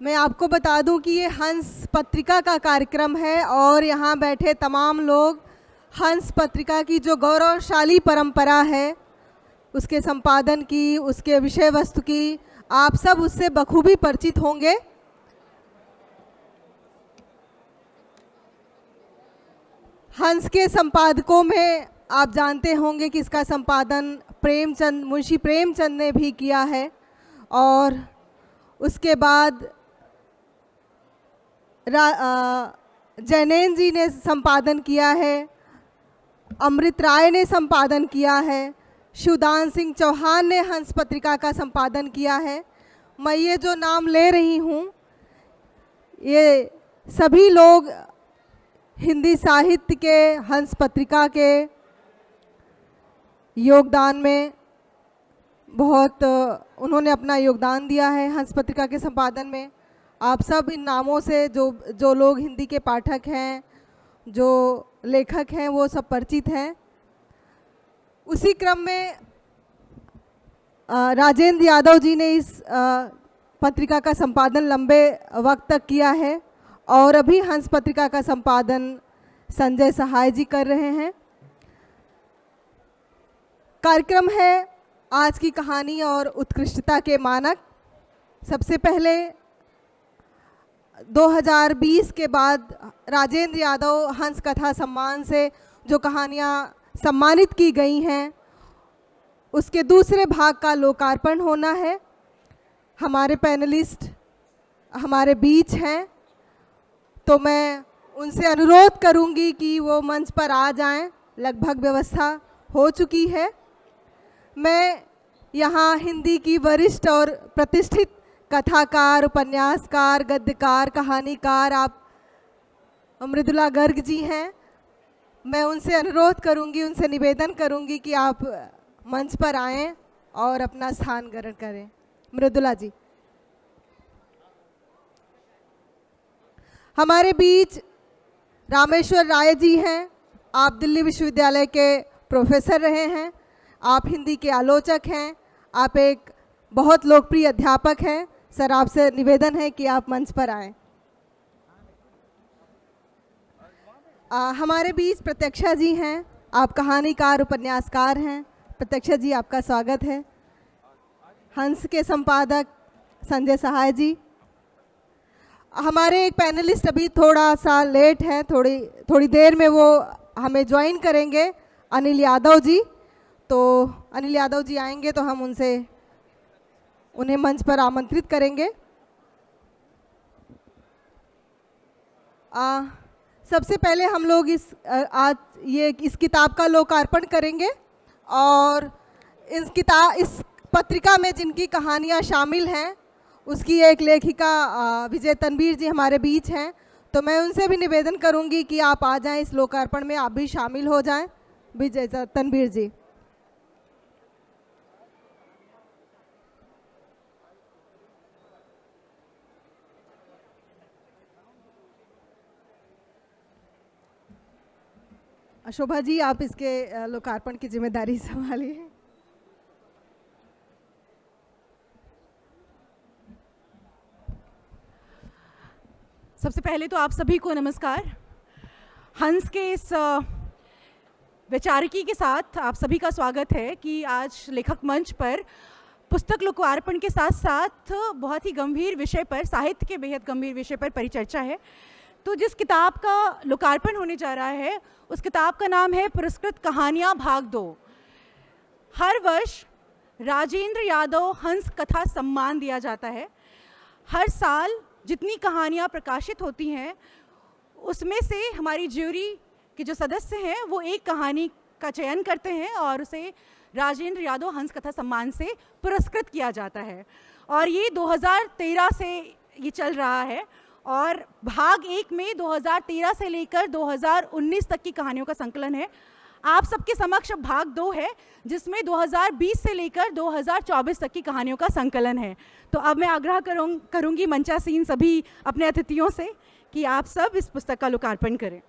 मैं आपको बता दूं कि ये हंस पत्रिका का कार्यक्रम है और यहाँ बैठे तमाम लोग हंस पत्रिका की जो गौरवशाली परंपरा है उसके संपादन की, उसके विषय वस्तु की आप सब उससे बखूबी परिचित होंगे। हंस के संपादकों में आप जानते होंगे कि इसका संपादन मुंशी प्रेमचंद ने भी किया है और उसके बाद जैनेन जी ने संपादन किया है, अमृत राय ने संपादन किया है, शिवदान सिंह चौहान ने हंस पत्रिका का संपादन किया है। मैं ये जो नाम ले रही हूँ ये सभी लोग हिंदी साहित्य के हंस पत्रिका के योगदान में बहुत उन्होंने अपना योगदान दिया है हंस पत्रिका के संपादन में। आप सब इन नामों से जो लोग हिंदी के पाठक हैं, जो लेखक हैं, वो सब परिचित हैं। उसी क्रम में राजेंद्र यादव जी ने इस पत्रिका का संपादन लंबे वक्त तक किया है और अभी हंस पत्रिका का संपादन संजय सहाय जी कर रहे हैं। कार्यक्रम है आज की कहानी और उत्कृष्टता के मानक। सबसे पहले 2020 के बाद राजेंद्र यादव हंस कथा सम्मान से जो कहानियाँ सम्मानित की गई हैं उसके दूसरे भाग का लोकार्पण होना है। हमारे पैनलिस्ट हमारे बीच हैं तो मैं उनसे अनुरोध करूंगी कि वो मंच पर आ जाएं। लगभग व्यवस्था हो चुकी है। मैं यहाँ हिंदी की वरिष्ठ और प्रतिष्ठित कथाकार, उपन्यासकार, गद्यकार, कहानीकार आप मृदुला गर्ग जी हैं। मैं उनसे अनुरोध करूंगी, उनसे निवेदन करूंगी कि आप मंच पर आएं और अपना स्थान ग्रहण करें। मृदुला जी। हमारे बीच रामेश्वर राय जी हैं। आप दिल्ली विश्वविद्यालय के प्रोफेसर रहे हैं, आप हिंदी के आलोचक हैं, आप एक बहुत लोकप्रिय अध्यापक हैं। सर, आपसे निवेदन है कि आप मंच पर आएं। हमारे बीच प्रत्यक्षा जी हैं। आप कहानीकार, उपन्यासकार हैं। प्रत्यक्षा जी, आपका स्वागत है। हंस के संपादक संजय सहाय जी। हमारे एक पैनलिस्ट अभी थोड़ा सा लेट है, थोड़ी देर में वो हमें ज्वाइन करेंगे, अनिल यादव जी। तो अनिल यादव जी आएंगे तो हम उन्हें मंच पर आमंत्रित करेंगे। सबसे पहले हम लोग इस किताब का लोकार्पण करेंगे और इस पत्रिका में जिनकी कहानियाँ शामिल हैं उसकी एक लेखिका विजय तनवीर जी हमारे बीच हैं। तो मैं उनसे भी निवेदन करूंगी कि आप आ जाएं, इस लोकार्पण में आप भी शामिल हो जाएं। विजय तनवीर जी। शोभा जी, आप इसके लोकार्पण की जिम्मेदारी संभालिए। सबसे पहले तो आप सभी को नमस्कार। हंस के इस वैचारिकी के साथ आप सभी का स्वागत है कि आज लेखक मंच पर पुस्तक लोकार्पण के साथ साथ बहुत ही गंभीर विषय पर, साहित्य के बेहद गंभीर विषय पर परिचर्चा है। तो जिस किताब का लोकार्पण होने जा रहा है उस किताब का नाम है पुरस्कृत कहानियाँ भाग 2। हर वर्ष राजेंद्र यादव हंस कथा सम्मान दिया जाता है। हर साल जितनी कहानियाँ प्रकाशित होती हैं उसमें से हमारी ज्यूरी के जो सदस्य हैं वो एक कहानी का चयन करते हैं और उसे राजेंद्र यादव हंस कथा सम्मान से पुरस्कृत किया जाता है। और ये 2013 से ये चल रहा है और भाग 1 में 2013 से लेकर 2019 तक की कहानियों का संकलन है। आप सबके समक्ष भाग 2 है जिसमें 2020 से लेकर 2024 तक की कहानियों का संकलन है। तो अब मैं आग्रह करूंगी मंचासीन सभी अपने अतिथियों से कि आप सब इस पुस्तक का लोकार्पण करें।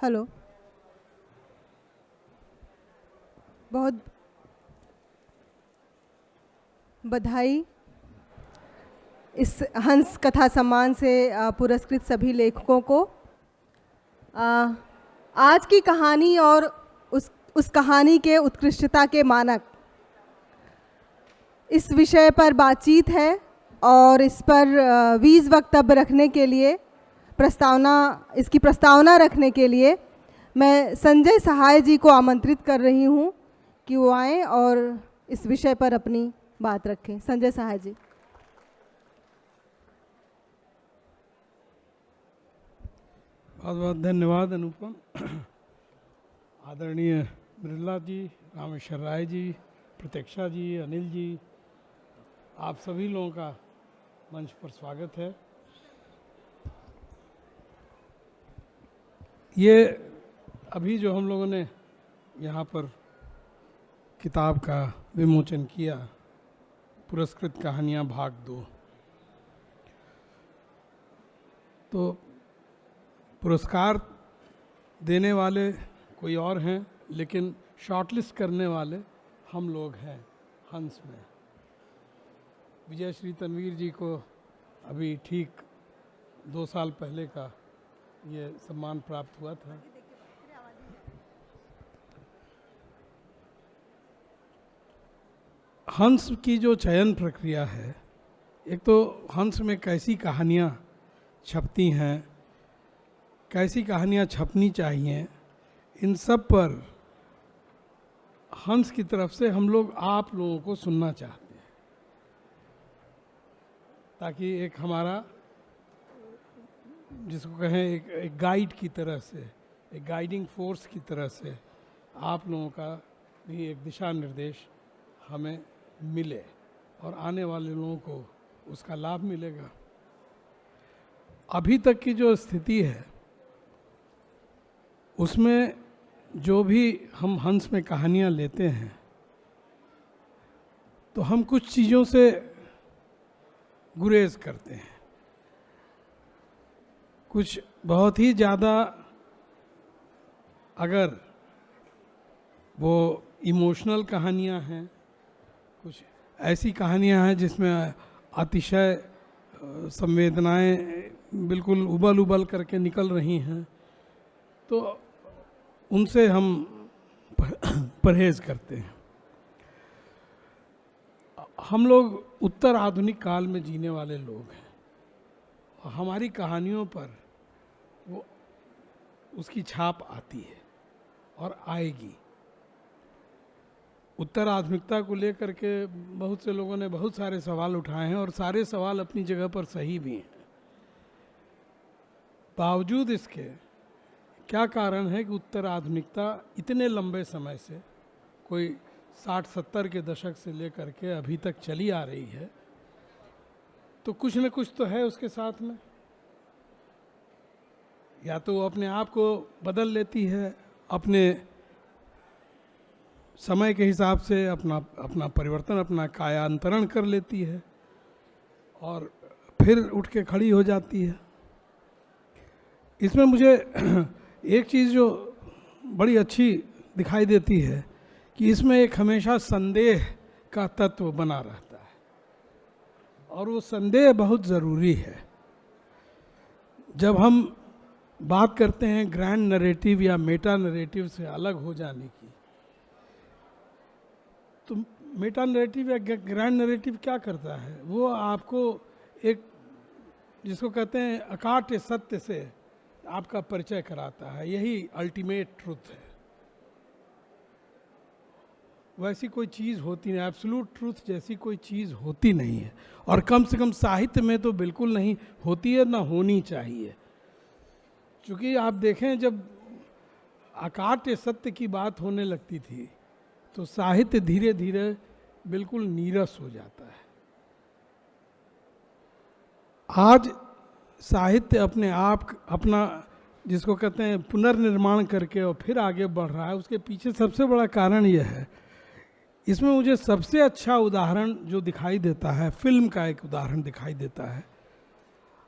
हेलो, बहुत बधाई इस हंस कथा सम्मान से पुरस्कृत सभी लेखकों को। आज की कहानी और उस कहानी के उत्कृष्टता के मानक, इस विषय पर बातचीत है और इस पर वीज वक्तव्य रखने के लिए इसकी प्रस्तावना रखने के लिए मैं संजय सहाय जी को आमंत्रित कर रही हूँ कि वो आएँ और इस विषय पर अपनी बात रखें। संजय सहाय जी। बहुत बहुत धन्यवाद अनुपम। आदरणीय मृदुला जी, रामेश्वर राय जी, प्रतीक्षा जी, अनिल जी, आप सभी लोगों का मंच पर स्वागत है। ये अभी जो हम लोगों ने यहाँ पर किताब का विमोचन किया, पुरस्कृत कहानियाँ भाग 2, तो पुरस्कार देने वाले कोई और हैं, लेकिन शॉर्टलिस्ट करने वाले हम लोग हैं हंस में। विजय श्री तनवीर जी को अभी ठीक 2 साल पहले का ये सम्मान प्राप्त हुआ था। हंस की जो चयन प्रक्रिया है, एक तो हंस में कैसी कहानियाँ छपती हैं, कैसी कहानियाँ छपनी चाहिए, इन सब पर हंस की तरफ से हम लोग आप लोगों को सुनना चाहते हैं, ताकि एक हमारा जिसको कहें एक गाइड की तरह से, एक गाइडिंग फोर्स की तरह से आप लोगों का भी एक दिशा निर्देश हमें मिले और आने वाले लोगों को उसका लाभ मिलेगा। अभी तक की जो स्थिति है उसमें जो भी हम हंस में कहानियाँ लेते हैं, तो हम कुछ चीज़ों से गुरेज करते हैं। कुछ बहुत ही ज़्यादा अगर वो इमोशनल कहानियाँ हैं, कुछ ऐसी कहानियाँ हैं जिसमें अतिशय संवेदनाएं बिल्कुल उबल उबल करके निकल रही हैं, तो उनसे हम परहेज करते हैं। हम लोग उत्तर आधुनिक काल में जीने वाले लोग हैं और हमारी कहानियों पर वो उसकी छाप आती है और आएगी। उत्तर आधुनिकता को लेकर के बहुत से लोगों ने बहुत सारे सवाल उठाए हैं और सारे सवाल अपनी जगह पर सही भी हैं। बावजूद इसके क्या कारण है कि उत्तर आधुनिकता इतने लंबे समय से, कोई 60-70 के दशक से लेकर के अभी तक चली आ रही है, तो कुछ न कुछ तो है उसके साथ में। या तो वो अपने आप को बदल लेती है, अपने समय के हिसाब से अपना परिवर्तन, अपना कायांतरण कर लेती है और फिर उठ के खड़ी हो जाती है। इसमें मुझे एक चीज़ जो बड़ी अच्छी दिखाई देती है कि इसमें एक हमेशा संदेह का तत्व बना रहता है और वो संदेह बहुत ज़रूरी है। जब हम बात करते हैं ग्रैंड नरेटिव या मेटा नरेटिव से अलग हो जाने की, तो मेटा नरेटिव या ग्रैंड नरेटिव क्या करता है? वो आपको एक, जिसको कहते हैं अकाट्य सत्य से आपका परिचय कराता है। यही अल्टीमेट ट्रुथ है। वैसी कोई चीज़ होती नहीं, एब्सोल्यूट ट्रूथ जैसी कोई चीज़ होती नहीं है, और कम से कम साहित्य में तो बिल्कुल नहीं होती है, ना होनी चाहिए। क्योंकि आप देखें, जब अकाट्य सत्य की बात होने लगती थी तो साहित्य धीरे धीरे बिल्कुल नीरस हो जाता है। आज साहित्य अपने आप अपना, जिसको कहते हैं पुनर्निर्माण करके और फिर आगे बढ़ रहा है। उसके पीछे सबसे बड़ा कारण यह है, इसमें मुझे सबसे अच्छा उदाहरण जो दिखाई देता है, फिल्म का एक उदाहरण दिखाई देता है,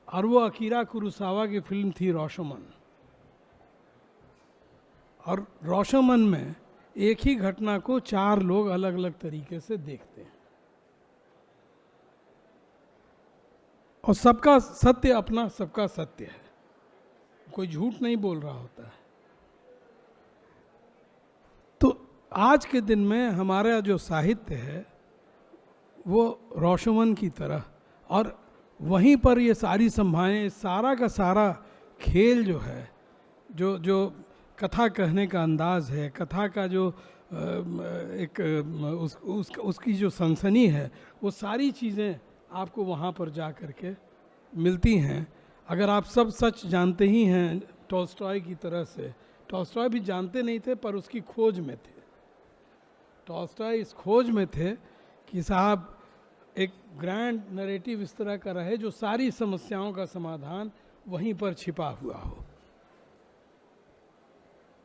और वो अकीरा कुरोसावा की फिल्म थी रॉशोमन। और रोशमन में एक ही घटना को 4 लोग अलग अलग तरीके से देखते हैं और सबका सत्य अपना, सबका सत्य है, कोई झूठ नहीं बोल रहा होता है। तो आज के दिन में हमारा जो साहित्य है वो रोशमन की तरह, और वहीं पर ये सारी संभावनाएं, सारा का सारा खेल जो है, जो कथा कहने का अंदाज है, कथा का जो उसकी जो सनसनी है, वो सारी चीज़ें आपको वहाँ पर जा कर के मिलती हैं। अगर आप सब सच जानते ही हैं टॉल्स्टॉय की तरह से, टॉल्स्टॉय भी जानते नहीं थे पर उसकी खोज में थे। टॉल्स्टॉय इस खोज में थे कि साहब एक ग्रैंड नरेटिव इस तरह का रहे जो सारी समस्याओं का समाधान वहीं पर छिपा हुआ हो।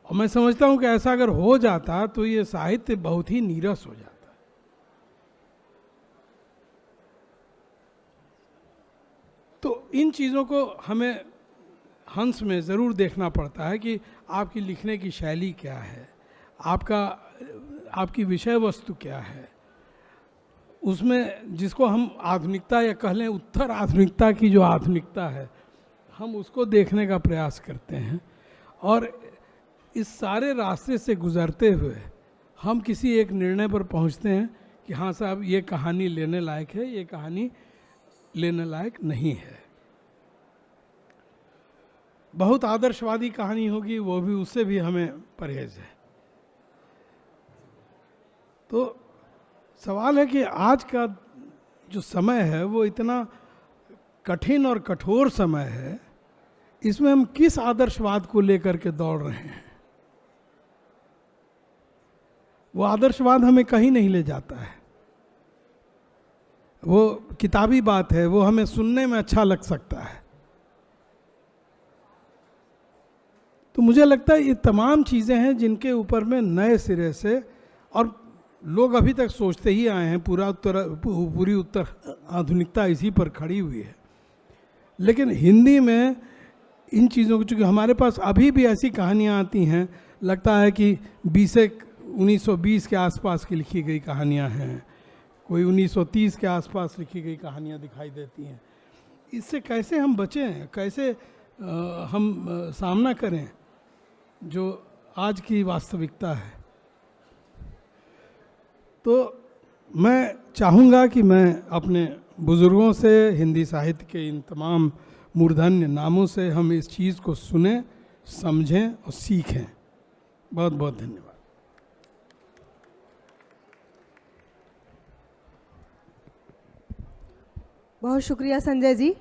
और मैं समझता हूँ कि ऐसा अगर हो जाता तो ये साहित्य बहुत ही नीरस हो जाता। तो इन चीज़ों को हमें हंस में ज़रूर देखना पड़ता है कि आपकी लिखने की शैली क्या है, आपकी विषय वस्तु क्या है, उसमें जिसको हम आधुनिकता या कह लें उत्तर आधुनिकता की जो आधुनिकता है, हम उसको देखने का प्रयास करते हैं। और इस सारे रास्ते से गुजरते हुए हम किसी एक निर्णय पर पहुंचते हैं कि हाँ साहब ये कहानी लेने लायक है, ये कहानी लेने लायक नहीं है। बहुत आदर्शवादी कहानी होगी वो भी, उससे भी हमें परहेज है। तो सवाल है कि आज का जो समय है वो इतना कठिन और कठोर समय है, इसमें हम किस आदर्शवाद को लेकर के दौड़ रहे हैं। वो आदर्शवाद हमें कहीं नहीं ले जाता है। वो किताबी बात है, वो हमें सुनने में अच्छा लग सकता है। तो मुझे लगता है ये तमाम चीज़ें हैं जिनके ऊपर में नए सिरे से, और लोग अभी तक सोचते ही आए हैं, पूरी उत्तर आधुनिकता इसी पर खड़ी हुई है। लेकिन हिंदी में इन चीज़ों को, चूँकि हमारे पास अभी भी ऐसी कहानियाँ आती हैं, लगता है कि 1920 के आसपास की लिखी गई कहानियाँ हैं, कोई 1930 के आसपास लिखी गई कहानियाँ दिखाई देती हैं। इससे कैसे हम बचें, कैसे हम सामना करें जो आज की वास्तविकता है। तो मैं चाहूँगा कि मैं अपने बुज़ुर्गों से, हिंदी साहित्य के इन तमाम मूर्धन्य नामों से हम इस चीज़ को सुने, समझें और सीखें। बहुत बहुत धन्यवाद। बहुत शुक्रिया संजय जी।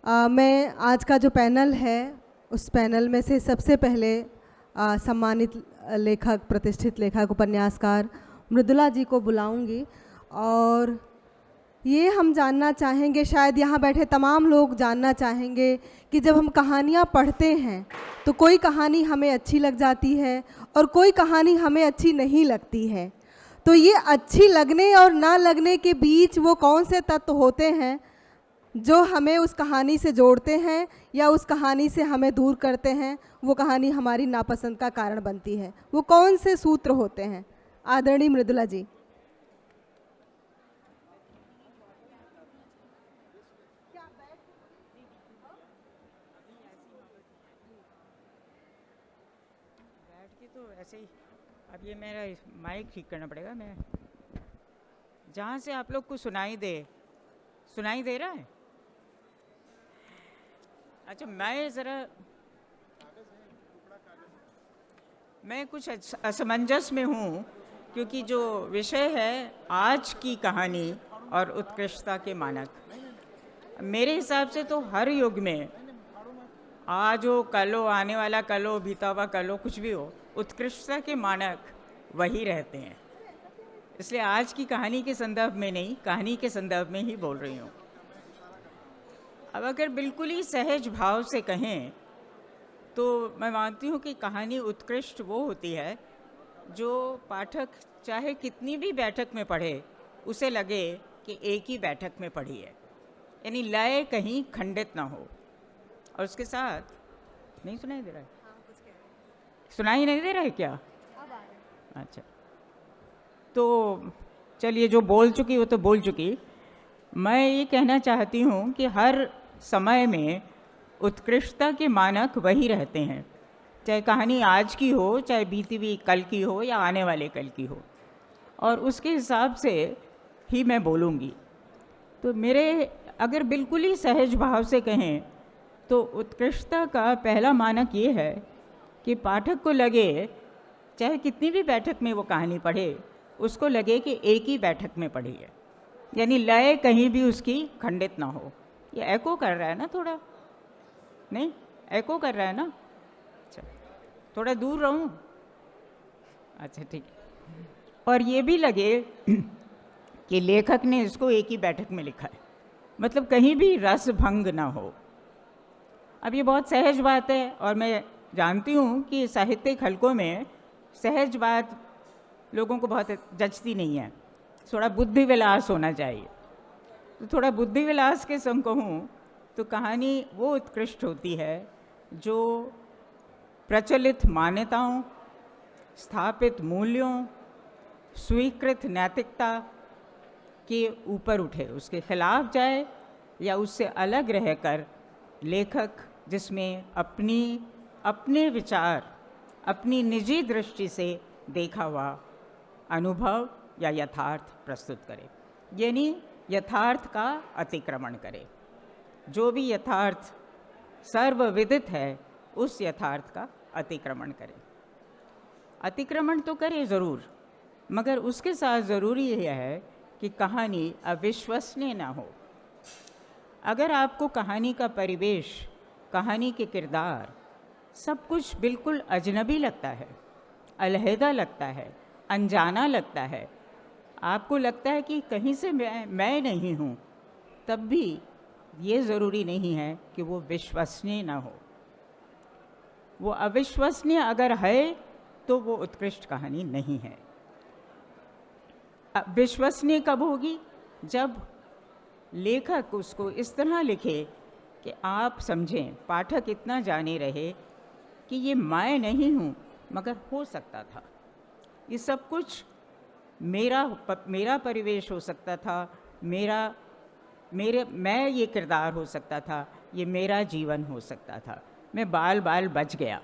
मैं आज का जो पैनल है उस पैनल में से सबसे पहले सम्मानित लेखक, प्रतिष्ठित लेखक, उपन्यासकार मृदुला जी को बुलाऊंगी। और ये हम जानना चाहेंगे, शायद यहाँ बैठे तमाम लोग जानना चाहेंगे कि जब हम कहानियाँ पढ़ते हैं तो कोई कहानी हमें अच्छी लग जाती है और कोई कहानी हमें अच्छी नहीं लगती है। तो ये अच्छी लगने और ना लगने के बीच वो कौन से तत्व होते हैं जो हमें उस कहानी से जोड़ते हैं या उस कहानी से हमें दूर करते हैं, वो कहानी हमारी नापसंद का कारण बनती है, वो कौन से सूत्र होते हैं? आदरणीय मृदुला जी। बैठ के तो ऐसे ही, अब ये मेरा माइक ठीक करना पड़ेगा। मैं जहाँ से आप लोग को सुनाई दे रहा है। अच्छा, मैं कुछ असमंजस में हूँ, क्योंकि जो विषय है आज की कहानी और उत्कृष्टता के मानक, मेरे हिसाब से तो हर युग में, आज हो, कल हो, आने वाला कल हो, बीता हुआ कल हो, कुछ भी हो, उत्कृष्टता के मानक वही रहते हैं। इसलिए आज की कहानी के संदर्भ में नहीं, कहानी के संदर्भ में ही बोल रही हूँ। अब अगर बिल्कुल ही सहज भाव से कहें तो मैं मानती हूँ कि कहानी उत्कृष्ट वो होती है जो पाठक चाहे कितनी भी बैठक में पढ़े, उसे लगे कि एक ही बैठक में पढ़ी है, यानी लय कहीं खंडित ना हो। और उसके साथ नहीं सुनाई दे रहा है? सुनाई नहीं दे रहा है क्या? अच्छा, तो चलिए, जो बोल चुकी वो तो बोल चुकी। मैं ये कहना चाहती हूँ कि हर समय में उत्कृष्टता के मानक वही रहते हैं, चाहे कहानी आज की हो, चाहे बीती हुई कल की हो, या आने वाले कल की हो, और उसके हिसाब से ही मैं बोलूँगी। तो मेरे अगर बिल्कुल ही सहज भाव से कहें तो उत्कृष्टता का पहला मानक ये है कि पाठक को लगे, चाहे कितनी भी बैठक में वो कहानी पढ़े, उसको लगे कि एक ही बैठक में पढ़ी है, यानी लय कहीं भी उसकी खंडित ना हो। ये एको कर रहा है ना थोड़ा? नहीं, एको कर रहा है ना? अच्छा, थोड़ा दूर रहूं? अच्छा, ठीक है। और ये भी लगे कि लेखक ने इसको एक ही बैठक में लिखा है, मतलब कहीं भी रस भंग ना हो। अब ये बहुत सहज बात है, और मैं जानती हूँ कि साहित्यिक हलकों में सहज बात लोगों को बहुत जचती नहीं है, थोड़ा बुद्धि विलास होना चाहिए। तो थोड़ा बुद्धि विलास के संग कहूँ तो कहानी वो उत्कृष्ट होती है जो प्रचलित मान्यताओं, स्थापित मूल्यों, स्वीकृत नैतिकता के ऊपर उठे, उसके खिलाफ जाए, या उससे अलग रहकर लेखक जिसमें अपने विचार, अपनी निजी दृष्टि से देखा हुआ अनुभव या यथार्थ प्रस्तुत करे, यानी यथार्थ का अतिक्रमण करे। जो भी यथार्थ सर्वविदित है उस यथार्थ का अतिक्रमण करे। अतिक्रमण तो करे ज़रूर, मगर उसके साथ ज़रूरी यह है कि कहानी अविश्वसनीय ना हो। अगर आपको कहानी का परिवेश, कहानी के किरदार, सब कुछ बिल्कुल अजनबी लगता है, अलहदा लगता है, अनजाना लगता है, आपको लगता है कि कहीं से मैं नहीं हूँ, तब भी ये ज़रूरी नहीं है कि वो विश्वसनीय ना हो। वो अविश्वसनीय अगर है तो वो उत्कृष्ट कहानी नहीं है। विश्वसनीय कब होगी? जब लेखक उसको इस तरह लिखे कि आप समझें, पाठक इतना जाने रहे कि ये मैं नहीं हूँ, मगर हो सकता था। ये सब कुछ मेरा परिवेश हो सकता था, मैं ये किरदार हो सकता था, ये मेरा जीवन हो सकता था। मैं बाल बाल बच गया,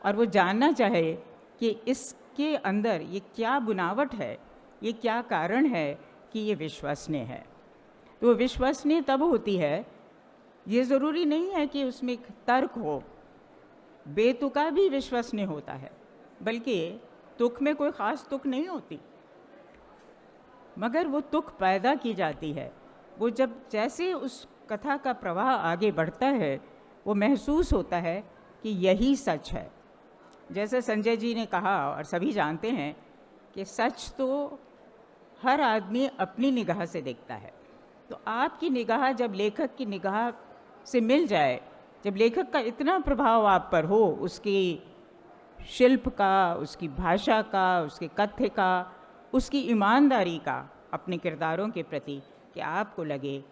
और वो जानना चाहे कि इसके अंदर ये क्या बुनावट है, ये क्या कारण है कि ये विश्वसनीय है। तो वो विश्वसनीय तब होती है, ये ज़रूरी नहीं है कि उसमें एक तर्क हो, बेतुका भी विश्वसनीय होता है, बल्कि तुक में कोई ख़ास तुक नहीं होती, मगर वो तुक पैदा की जाती है। वो जब जैसे उस कथा का प्रवाह आगे बढ़ता है, वो महसूस होता है कि यही सच है। जैसे संजय जी ने कहा, और सभी जानते हैं कि सच तो हर आदमी अपनी निगाह से देखता है। तो आपकी निगाह जब लेखक की निगाह से मिल जाए, जब लेखक का इतना प्रभाव आप पर हो, उसकी शिल्प का, उसकी भाषा का, उसके कथ्य का, उसकी ईमानदारी का अपने किरदारों के प्रति, कि आपको लगे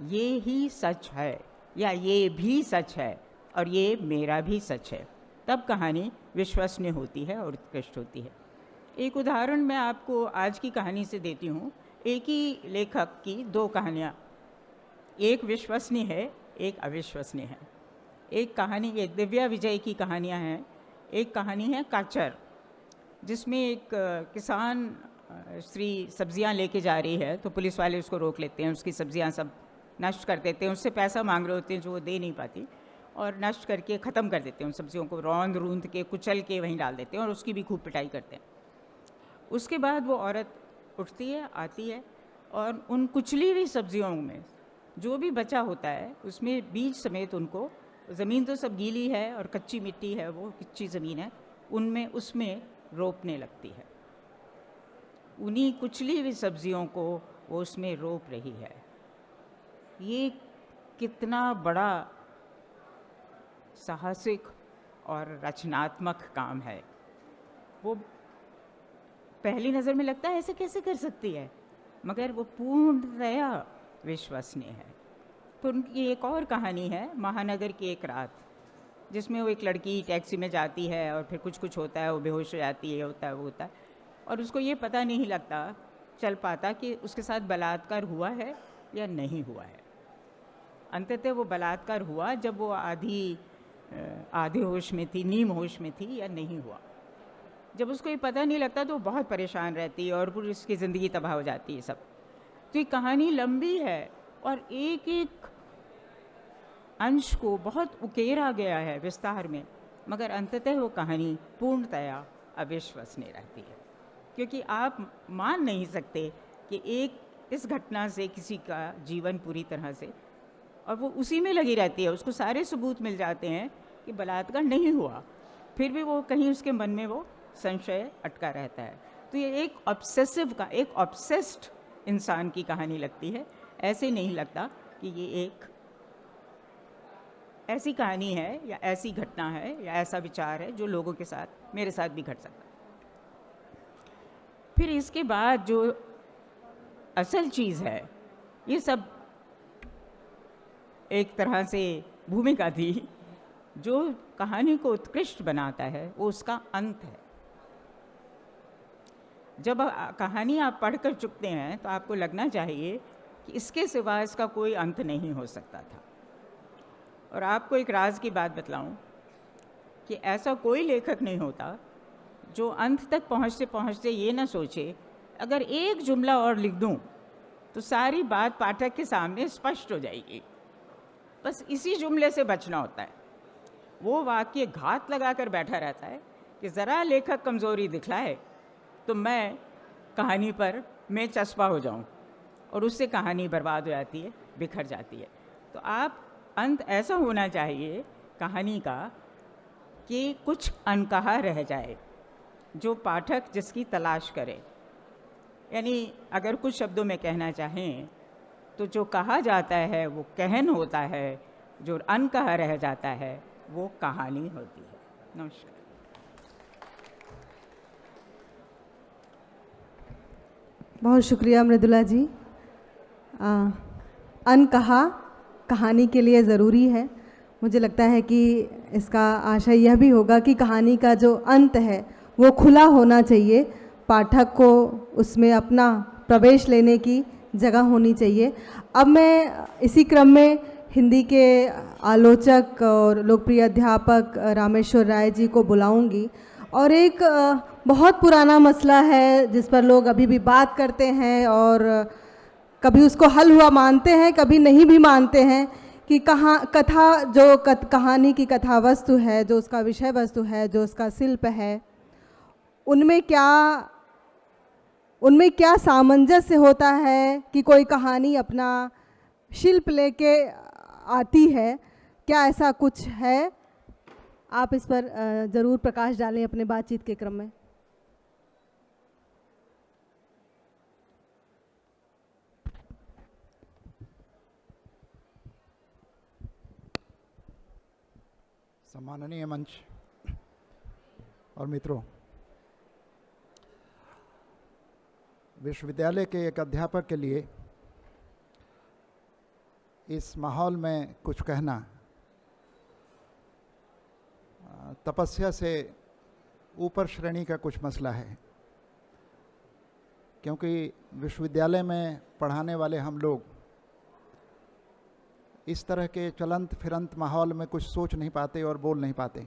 ये ही सच है, या ये भी सच है, और ये मेरा भी सच है, तब कहानी विश्वसनीय होती है और उत्कृष्ट होती है। एक उदाहरण मैं आपको आज की कहानी से देती हूँ। एक ही लेखक की दो कहानियाँ, एक विश्वसनीय है, एक अविश्वसनीय है। एक कहानी, ये दिव्या विजय की कहानियाँ हैं। एक कहानी है काचर, जिसमें एक किसान स्त्री सब्जियां लेके जा रही है, तो पुलिस वाले उसको रोक लेते हैं, उसकी सब्जियां सब नष्ट कर देते हैं, उससे पैसा मांग रहे होते हैं जो वो दे नहीं पाती, और नष्ट करके ख़त्म कर देते हैं। उन सब्जियों को रौंद रूंद के कुचल के वहीं डाल देते हैं, और उसकी भी खूब पिटाई करते हैं। उसके बाद वो औरत उठती है, आती है, और उन कुचली हुई सब्जियों में जो भी बचा होता है उसमें बीज समेत उनको, ज़मीन तो सब गीली है और कच्ची मिट्टी है, वो कच्ची ज़मीन है, उसमें रोपने लगती है। उन्हीं कुचली हुई सब्जियों को वो उसमें रोप रही है। ये कितना बड़ा साहसिक और रचनात्मक काम है। वो पहली नज़र में लगता है ऐसे कैसे कर सकती है, मगर वो पूर्णतया विश्वसनीय है। तो उनकी एक और कहानी है, महानगर की एक रात। जिसमें वो एक लड़की टैक्सी में जाती है और फिर कुछ कुछ होता है, वो बेहोश हो जाती है, होता है वो होता है, और उसको ये पता नहीं लगता चल पाता कि उसके साथ बलात्कार हुआ है या नहीं हुआ है। अंततः वो बलात्कार हुआ जब वो आधे होश में थी, नीम होश में थी, या नहीं हुआ। जब उसको ये पता नहीं लगता तो वो बहुत परेशान रहती है और पूरी उसकी ज़िंदगी तबाह हो जाती है सब। तो ये कहानी लंबी है और एक एक अंश को बहुत उकेरा गया है विस्तार में, मगर अंततः वो कहानी पूर्णतया अविश्वसनीय रहती है, क्योंकि आप मान नहीं सकते कि एक इस घटना से किसी का जीवन पूरी तरह से, और वो उसी में लगी रहती है, उसको सारे सबूत मिल जाते हैं कि बलात्कार नहीं हुआ, फिर भी वो कहीं उसके मन में वो संशय अटका रहता है। तो ये एक ऑब्सेस्ड इंसान की कहानी लगती है। ऐसे नहीं लगता कि ये एक ऐसी कहानी है या ऐसी घटना है या ऐसा विचार है जो लोगों के साथ, मेरे साथ भी घट सकता है। फिर इसके बाद जो असल चीज़ है, ये सब एक तरह से भूमिका थी। जो कहानी को उत्कृष्ट बनाता है वो उसका अंत है। जब कहानी आप पढ़कर चुकते हैं तो आपको लगना चाहिए कि इसके सिवा इसका कोई अंत नहीं हो सकता था। और आपको एक राज की बात बतलाऊं कि ऐसा कोई लेखक नहीं होता जो अंत तक पहुंचते पहुंचते ये ना सोचे अगर एक जुमला और लिख दूं तो सारी बात पाठक के सामने स्पष्ट हो जाएगी। बस इसी जुमले से बचना होता है। वो वाक्य घात लगाकर बैठा रहता है कि ज़रा लेखक कमज़ोरी दिखलाए तो मैं कहानी पर मैं चस्पा हो जाऊं, और उससे कहानी बर्बाद हो जाती है, बिखर जाती है। तो आप अंत ऐसा होना चाहिए कहानी का कि कुछ अनकहा रह जाए, जो पाठक जिसकी तलाश करे। यानी अगर कुछ शब्दों में कहना चाहें तो जो कहा जाता है वो कहन होता है, जो अनकहा रह जाता है वो कहानी होती है। नमस्कार। बहुत शुक्रिया मृदुला जी। अनकहा कहानी के लिए ज़रूरी है। मुझे लगता है कि इसका आशय यह भी होगा कि कहानी का जो अंत है वो खुला होना चाहिए, पाठक को उसमें अपना प्रवेश लेने की जगह होनी चाहिए। अब मैं इसी क्रम में हिंदी के आलोचक और लोकप्रिय अध्यापक रामेश्वर राय जी को बुलाऊंगी। और एक बहुत पुराना मसला है जिस पर लोग अभी भी बात करते हैं और कभी उसको हल हुआ मानते हैं, कभी नहीं भी मानते हैं, कि कहानी की कथा वस्तु है, जो उसका विषय वस्तु है, जो उसका शिल्प है, उनमें क्या सामंजस्य होता है कि कोई कहानी अपना शिल्प लेके आती है। क्या ऐसा कुछ है? आप इस पर ज़रूर प्रकाश डालें अपने बातचीत के क्रम में। सम्माननीय मंच और मित्रों, विश्वविद्यालय के एक अध्यापक के लिए इस माहौल में कुछ कहना तपस्या से ऊपर श्रेणी का कुछ मसला है, क्योंकि विश्वविद्यालय में पढ़ाने वाले हम लोग इस तरह के चलंत फिरंत माहौल में कुछ सोच नहीं पाते और बोल नहीं पाते।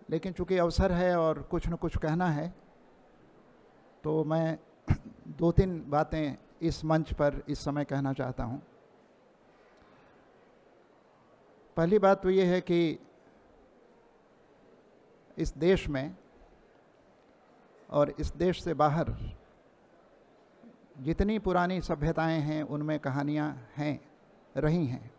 लेकिन चूंकि अवसर है और कुछ न कुछ कहना है, तो मैं 2-3 बातें इस मंच पर इस समय कहना चाहता हूँ। पहली बात तो ये है कि इस देश में और इस देश से बाहर जितनी पुरानी सभ्यताएं हैं उनमें कहानियाँ हैं, रही हैं।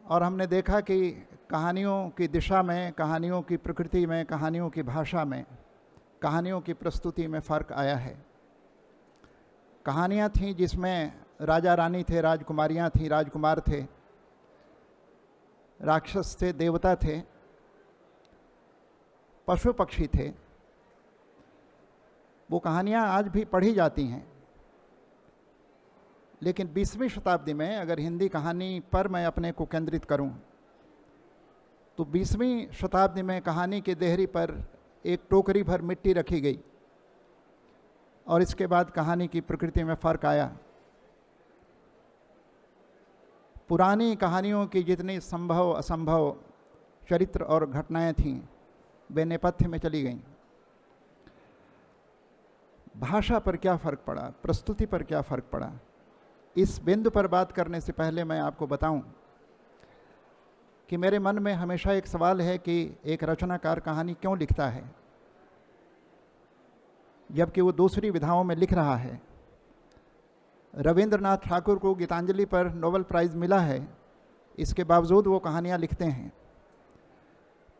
और हमने देखा कि कहानियों की दिशा में, कहानियों की प्रकृति में, कहानियों की भाषा में, कहानियों की प्रस्तुति में फ़र्क आया है। कहानियाँ थीं जिसमें राजा रानी थे, राजकुमारियाँ थीं, राजकुमार थे, राक्षस थे, देवता थे, पशु पक्षी थे। वो कहानियाँ आज भी पढ़ी जाती हैं, लेकिन 20वीं शताब्दी में अगर हिंदी कहानी पर मैं अपने को केंद्रित करूं, तो 20वीं शताब्दी में कहानी के देहरी पर एक टोकरी भर मिट्टी रखी गई और इसके बाद कहानी की प्रकृति में फ़र्क आया। पुरानी कहानियों की जितनी संभव असंभव चरित्र और घटनाएं थीं वे नेपथ्य में चली गईं। भाषा पर क्या फ़र्क पड़ा, प्रस्तुति पर क्या फ़र्क पड़ा, इस बिंदु पर बात करने से पहले मैं आपको बताऊं कि मेरे मन में हमेशा एक सवाल है कि एक रचनाकार कहानी क्यों लिखता है जबकि वो दूसरी विधाओं में लिख रहा है। रविंद्रनाथ ठाकुर को गीतांजलि पर नोबेल प्राइज़ मिला है, इसके बावजूद वो कहानियाँ लिखते हैं।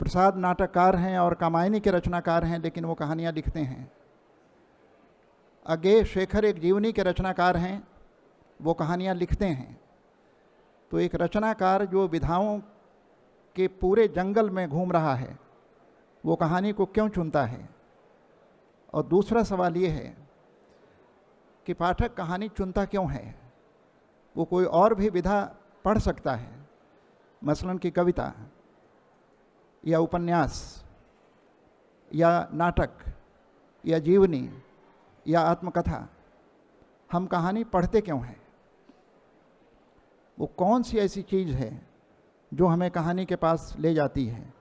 प्रसाद नाटककार हैं और कामायनी के रचनाकार हैं, लेकिन वो कहानियाँ लिखते हैं। अज्ञेय शेखर एक जीवनी के रचनाकार हैं, वो कहानियाँ लिखते हैं। तो एक रचनाकार जो विधाओं के पूरे जंगल में घूम रहा है, वो कहानी को क्यों चुनता है? और दूसरा सवाल ये है कि पाठक कहानी चुनता क्यों है? वो कोई और भी विधा पढ़ सकता है, मसलन की कविता या उपन्यास या नाटक या जीवनी या आत्मकथा। हम कहानी पढ़ते क्यों हैं? वो कौन सी ऐसी चीज़ है जो हमें कहानी के पास ले जाती है,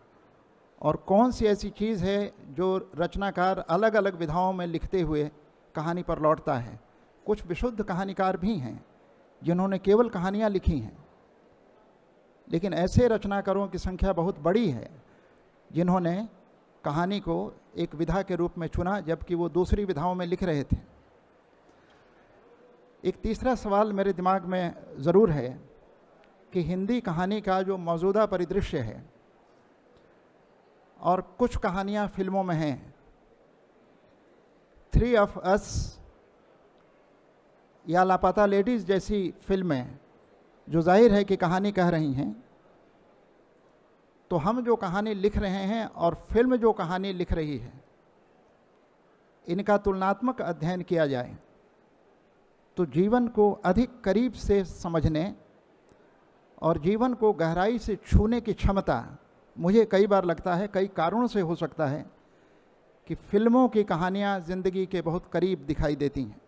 और कौन सी ऐसी चीज़ है जो रचनाकार अलग अलग विधाओं में लिखते हुए कहानी पर लौटता है। कुछ विशुद्ध कहानीकार भी हैं जिन्होंने केवल कहानियाँ लिखी हैं, लेकिन ऐसे रचनाकारों की संख्या बहुत बड़ी है जिन्होंने कहानी को एक विधा के रूप में चुना जबकि वो दूसरी विधाओं में लिख रहे थे। एक तीसरा सवाल मेरे दिमाग में ज़रूर है कि हिंदी कहानी का जो मौजूदा परिदृश्य है, और कुछ कहानियाँ फिल्मों में हैं, 3 of Us या लापता लेडीज़ जैसी फिल्में जो जाहिर है कि कहानी कह रही हैं, तो हम जो कहानी लिख रहे हैं और फिल्म जो कहानी लिख रही है, इनका तुलनात्मक अध्ययन किया जाए तो जीवन को अधिक करीब से समझने और जीवन को गहराई से छूने की क्षमता, मुझे कई बार लगता है कई कारणों से हो सकता है कि फिल्मों की कहानियाँ ज़िंदगी के बहुत करीब दिखाई देती हैं।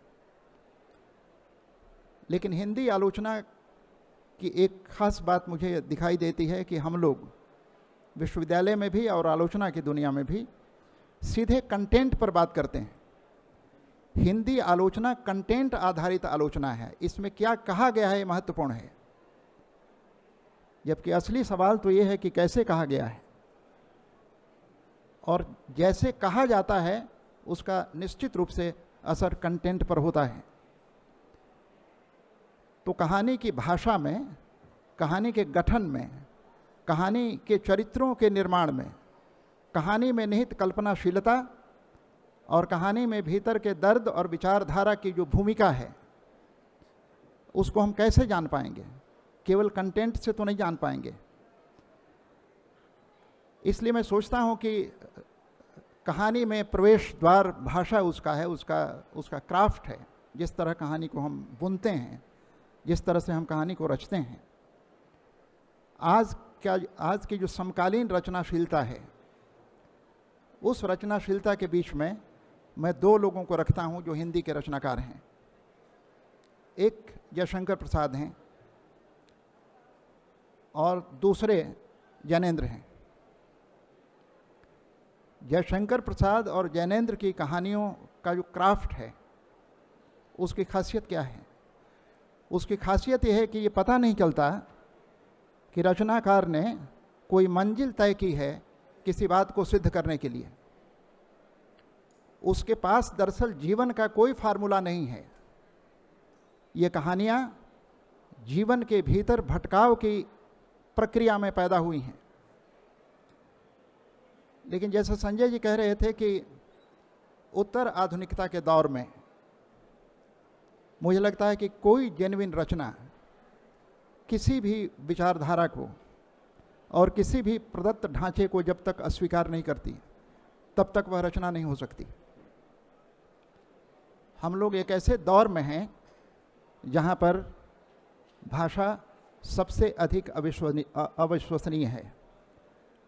लेकिन हिंदी आलोचना की एक ख़ास बात मुझे दिखाई देती है कि हम लोग विश्वविद्यालय में भी और आलोचना की दुनिया में भी सीधे कंटेंट पर बात करते हैं। हिंदी आलोचना कंटेंट आधारित आलोचना है, इसमें क्या कहा गया है महत्वपूर्ण है, जबकि असली सवाल तो ये है कि कैसे कहा गया है, और जैसे कहा जाता है उसका निश्चित रूप से असर कंटेंट पर होता है। तो कहानी की भाषा में, कहानी के गठन में, कहानी के चरित्रों के निर्माण में, कहानी में निहित कल्पनाशीलता और कहानी में भीतर के दर्द और विचारधारा की जो भूमिका है, उसको हम कैसे जान पाएंगे? केवल कंटेंट से तो नहीं जान पाएंगे। इसलिए मैं सोचता हूँ कि कहानी में प्रवेश द्वार भाषा उसका है, उसका क्राफ्ट है। जिस तरह कहानी को हम बुनते हैं, जिस तरह से हम कहानी को रचते हैं। आज की जो समकालीन रचनाशीलता है, उस रचनाशीलता के बीच में मैं 2 लोगों को रखता हूँ जो हिंदी के रचनाकार हैं। एक जयशंकर प्रसाद हैं और दूसरे जैनेंद्र हैं। जयशंकर प्रसाद और जैनेंद्र की कहानियों का जो क्राफ्ट है, उसकी खासियत क्या है? उसकी खासियत यह है कि ये पता नहीं चलता कि रचनाकार ने कोई मंजिल तय की है किसी बात को सिद्ध करने के लिए। उसके पास दरअसल जीवन का कोई फार्मूला नहीं है। ये कहानियाँ जीवन के भीतर भटकाव की प्रक्रिया में पैदा हुई हैं। लेकिन जैसा संजय जी कह रहे थे कि उत्तर आधुनिकता के दौर में मुझे लगता है कि कोई जेन्युइन रचना किसी भी विचारधारा को और किसी भी प्रदत्त ढांचे को जब तक अस्वीकार नहीं करती, तब तक वह रचना नहीं हो सकती। हम लोग एक ऐसे दौर में हैं जहाँ पर भाषा सबसे अधिक अविश्वसनीय है,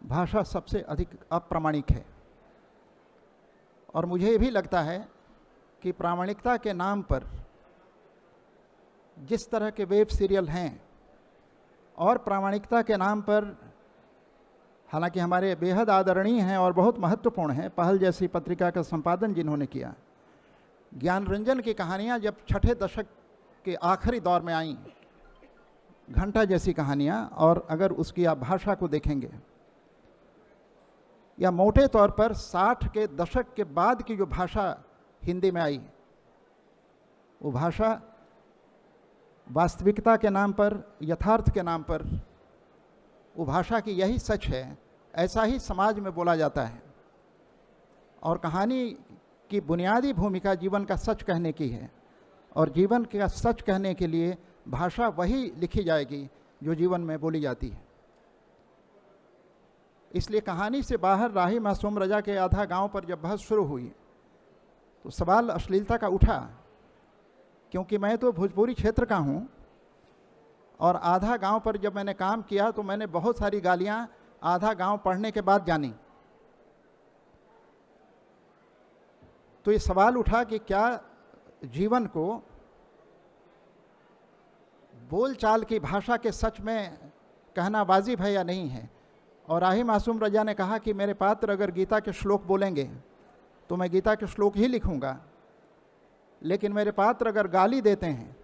भाषा सबसे अधिक अप्रामाणिक है। और मुझे ये भी लगता है कि प्रामाणिकता के नाम पर जिस तरह के वेब सीरियल हैं और प्रामाणिकता के नाम पर, हालांकि हमारे बेहद आदरणीय हैं और बहुत महत्वपूर्ण हैं, पहल जैसी पत्रिका का संपादन जिन्होंने किया, ज्ञान रंजन की कहानियाँ जब छठे दशक के आखिरी दौर में आईं, घंटा जैसी कहानियाँ, और अगर उसकी आप भाषा को देखेंगे, या मोटे तौर पर 60 के दशक के बाद की जो भाषा हिंदी में आई, वो भाषा वास्तविकता के नाम पर, यथार्थ के नाम पर, वो भाषा की यही सच है, ऐसा ही समाज में बोला जाता है। और कहानी की बुनियादी भूमिका जीवन का सच कहने की है, और जीवन का सच कहने के लिए भाषा वही लिखी जाएगी जो जीवन में बोली जाती है। इसलिए कहानी से बाहर राही मासूम रजा के आधा गांव पर जब बहस शुरू हुई तो सवाल अश्लीलता का उठा, क्योंकि मैं तो भोजपुरी क्षेत्र का हूँ, और आधा गांव पर जब मैंने काम किया तो मैंने बहुत सारी गालियाँ आधा गांव पढ़ने के बाद जानी। तो ये सवाल उठा कि क्या जीवन को बोलचाल की भाषा के सच में कहना वाजिब है या नहीं है। और राही मासूम रजा ने कहा कि मेरे पात्र अगर गीता के श्लोक बोलेंगे तो मैं गीता के श्लोक ही लिखूंगा, लेकिन मेरे पात्र अगर गाली देते हैं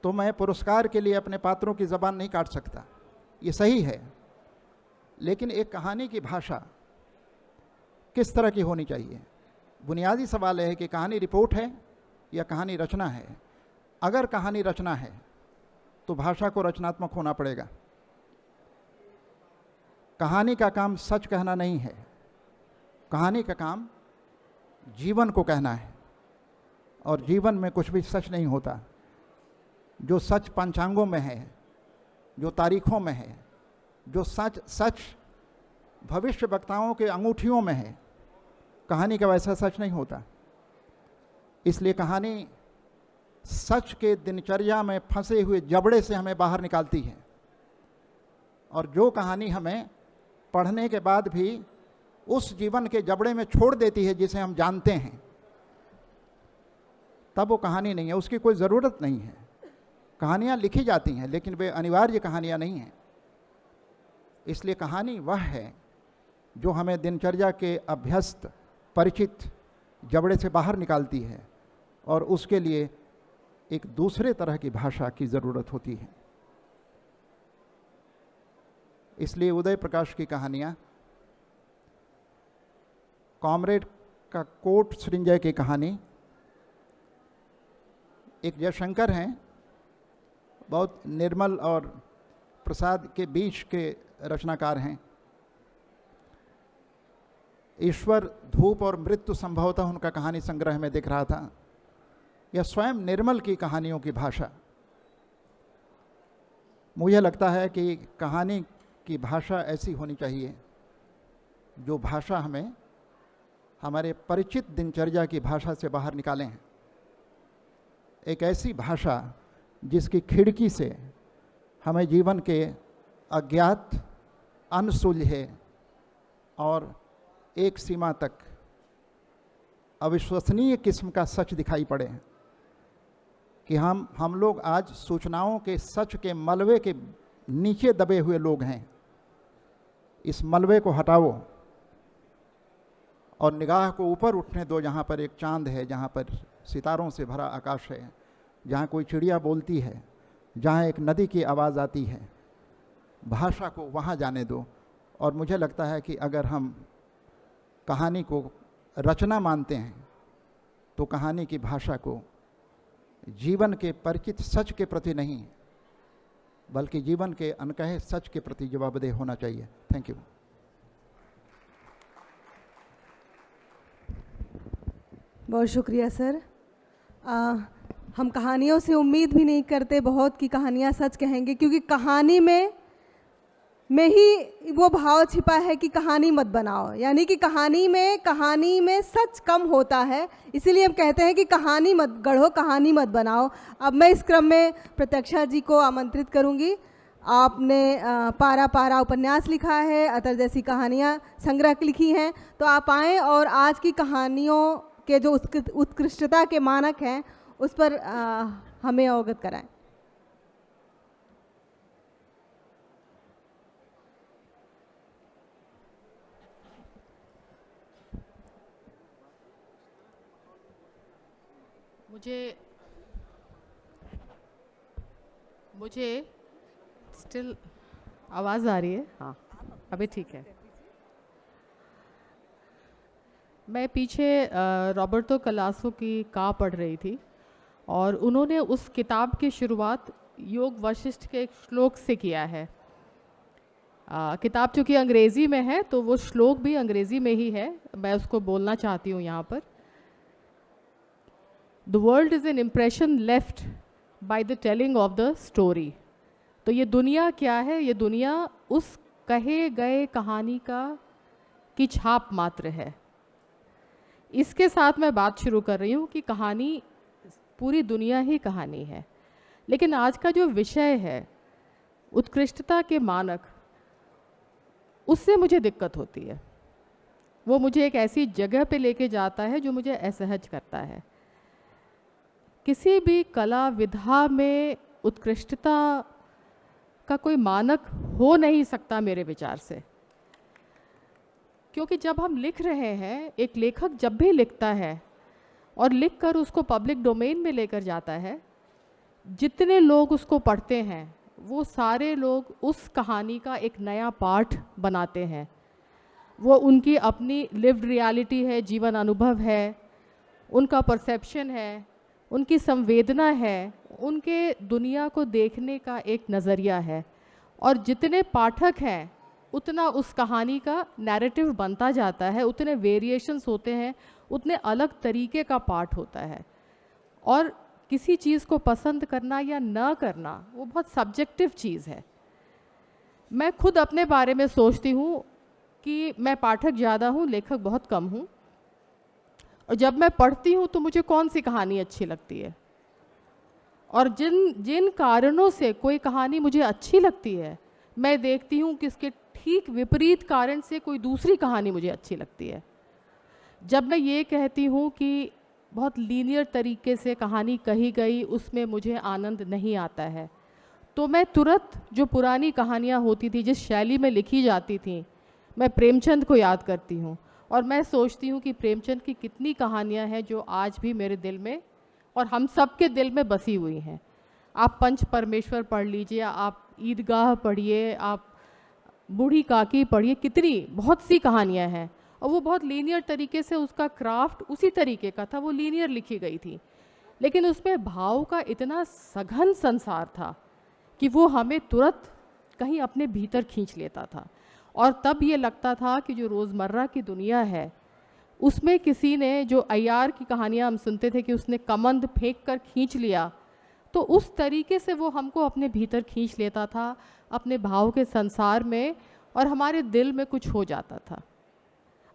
तो मैं पुरस्कार के लिए अपने पात्रों की ज़बान नहीं काट सकता। ये सही है, लेकिन एक कहानी की भाषा किस तरह की होनी चाहिए? बुनियादी सवाल है कि कहानी रिपोर्ट है या कहानी रचना है। अगर कहानी रचना है तो भाषा को रचनात्मक होना पड़ेगा। कहानी का काम सच कहना नहीं है, कहानी का काम जीवन को कहना है, और जीवन में कुछ भी सच नहीं होता। जो सच पंचांगों में है, जो तारीखों में है, जो सच भविष्य वक्ताओं के अंगूठियों में है, कहानी का वैसा सच नहीं होता। इसलिए कहानी सच के दिनचर्या में फंसे हुए जबड़े से हमें बाहर निकालती है, और जो कहानी हमें पढ़ने के बाद भी उस जीवन के जबड़े में छोड़ देती है जिसे हम जानते हैं, तब वो कहानी नहीं है, उसकी कोई ज़रूरत नहीं है। कहानियाँ लिखी जाती हैं लेकिन वे अनिवार्य कहानियाँ नहीं हैं। इसलिए कहानी वह है जो हमें दिनचर्या के अभ्यस्त परिचित जबड़े से बाहर निकालती है, और उसके लिए एक दूसरे तरह की भाषा की ज़रूरत होती है। इसलिए उदय प्रकाश की कहानियाँ, कॉमरेड का कोट सृंजय की कहानी, एक जयशंकर हैं, बहुत निर्मल और प्रसाद के बीच के रचनाकार हैं। ईश्वर, धूप और मृत्यु संभवतः उनका कहानी संग्रह में दिख रहा था। यह स्वयं निर्मल की कहानियों की भाषा। मुझे लगता है कि कहानी की भाषा ऐसी होनी चाहिए जो भाषा हमें हमारे परिचित दिनचर्या की भाषा से बाहर निकालें। एक ऐसी भाषा जिसकी खिड़की से हमें जीवन के अज्ञात, अनसुलझे और एक सीमा तक अविश्वसनीय किस्म का सच दिखाई पड़े कि हम लोग आज सूचनाओं के सच के मलबे के नीचे दबे हुए लोग हैं। इस मलबे को हटाओ और निगाह को ऊपर उठने दो, जहाँ पर एक चांद है, जहाँ पर सितारों से भरा आकाश है, जहाँ कोई चिड़िया बोलती है, जहाँ एक नदी की आवाज़ आती है। भाषा को वहाँ जाने दो। और मुझे लगता है कि अगर हम कहानी को रचना मानते हैं तो कहानी की भाषा को जीवन के परिचित सच के प्रति नहीं, बल्कि जीवन के अनकहे सच के प्रति जवाबदेह होना चाहिए। Thank you. बहुत शुक्रिया सर। हम कहानियों से उम्मीद भी नहीं करते बहुत कि कहानियाँ सच कहेंगे, क्योंकि कहानी में में ही वो भाव छिपा है कि कहानी मत बनाओ, यानी कि कहानी में सच कम होता है, इसीलिए हम कहते हैं कि कहानी मत गढ़ो, कहानी मत बनाओ। अब मैं इस क्रम में प्रत्यक्षा जी को आमंत्रित करूंगी। आपने पारा पारा उपन्यास लिखा है, अतर जैसी कहानियाँ संग्रह लिखी हैं, तो आप आएँ और आज की कहानियों के जो उत्कृष्टता के मानक हैं उस पर हमें अवगत कराएं। मुझे स्टिल आवाज़ आ रही है? हाँ, अभी ठीक है। मैं पीछे रॉबर्टो कलासो की का पढ़ रही थी और उन्होंने उस किताब की शुरुआत योग वशिष्ठ के एक श्लोक से किया है। किताब चूँकि अंग्रेज़ी में है तो वो श्लोक भी अंग्रेज़ी में ही है, मैं उसको बोलना चाहती हूँ यहाँ पर। The world is an impression left by the telling of the story। तो ये दुनिया क्या है? ये दुनिया उस कहे गए कहानी की छाप मात्र है। इसके साथ मैं बात शुरू कर रही हूँ कि कहानी, पूरी दुनिया ही कहानी है, लेकिन आज का जो विषय है उत्कृष्टता के मानक, उससे मुझे दिक्कत होती है। वो मुझे एक ऐसी जगह पे लेके जाता है जो मुझे असहज करता है। किसी भी कला विधा में उत्कृष्टता का कोई मानक हो नहीं सकता मेरे विचार से, क्योंकि जब हम लिख रहे हैं, एक लेखक जब भी लिखता है और लिख कर उसको पब्लिक डोमेन में लेकर जाता है, जितने लोग उसको पढ़ते हैं वो सारे लोग उस कहानी का एक नया पार्ट बनाते हैं। वो उनकी अपनी लिव्ड रियलिटी है, जीवन अनुभव है, उनका परसेप्शन है, उनकी संवेदना है, उनके दुनिया को देखने का एक नज़रिया है। और जितने पाठक हैं उतना उस कहानी का नैरेटिव बनता जाता है, उतने वेरिएशंस होते हैं, उतने अलग तरीके का पार्ट होता है। और किसी चीज़ को पसंद करना या ना करना वो बहुत सब्जेक्टिव चीज़ है। मैं खुद अपने बारे में सोचती हूँ कि मैं पाठक ज़्यादा हूँ, लेखक बहुत कम हूँ। और जब मैं पढ़ती हूँ तो मुझे कौन सी कहानी अच्छी लगती है, और जिन कारणों से कोई कहानी मुझे अच्छी लगती है, मैं देखती हूँ कि इसके ठीक विपरीत कारण से कोई दूसरी कहानी मुझे अच्छी लगती है। जब मैं ये कहती हूँ कि बहुत लीनियर तरीके से कहानी कही गई, उसमें मुझे आनंद नहीं आता है, तो मैं तुरंत जो पुरानी कहानियाँ होती थी, जिस शैली में लिखी जाती थी, मैं प्रेमचंद को याद करती हूँ। और मैं सोचती हूँ कि प्रेमचंद की कितनी कहानियाँ हैं जो आज भी मेरे दिल में और हम सब के दिल में बसी हुई हैं। आप पंच परमेश्वर पढ़ लीजिए, आप ईदगाह पढ़िए, आप बूढ़ी काकी पढ़िए, कितनी बहुत सी कहानियाँ हैं। और वो बहुत लीनियर तरीके से, उसका क्राफ्ट उसी तरीके का था, वो लीनियर लिखी गई थी, लेकिन उसमें भाव का इतना सघन संसार था कि वो हमें तुरंत कहीं अपने भीतर खींच लेता था। और तब ये लगता था कि जो रोज़मर्रा की दुनिया है उसमें किसी ने, जो अय्यार की कहानियाँ हम सुनते थे कि उसने कमंद फेंक कर खींच लिया, तो उस तरीके से वो हमको अपने भीतर खींच लेता था, अपने भाव के संसार में, और हमारे दिल में कुछ हो जाता था।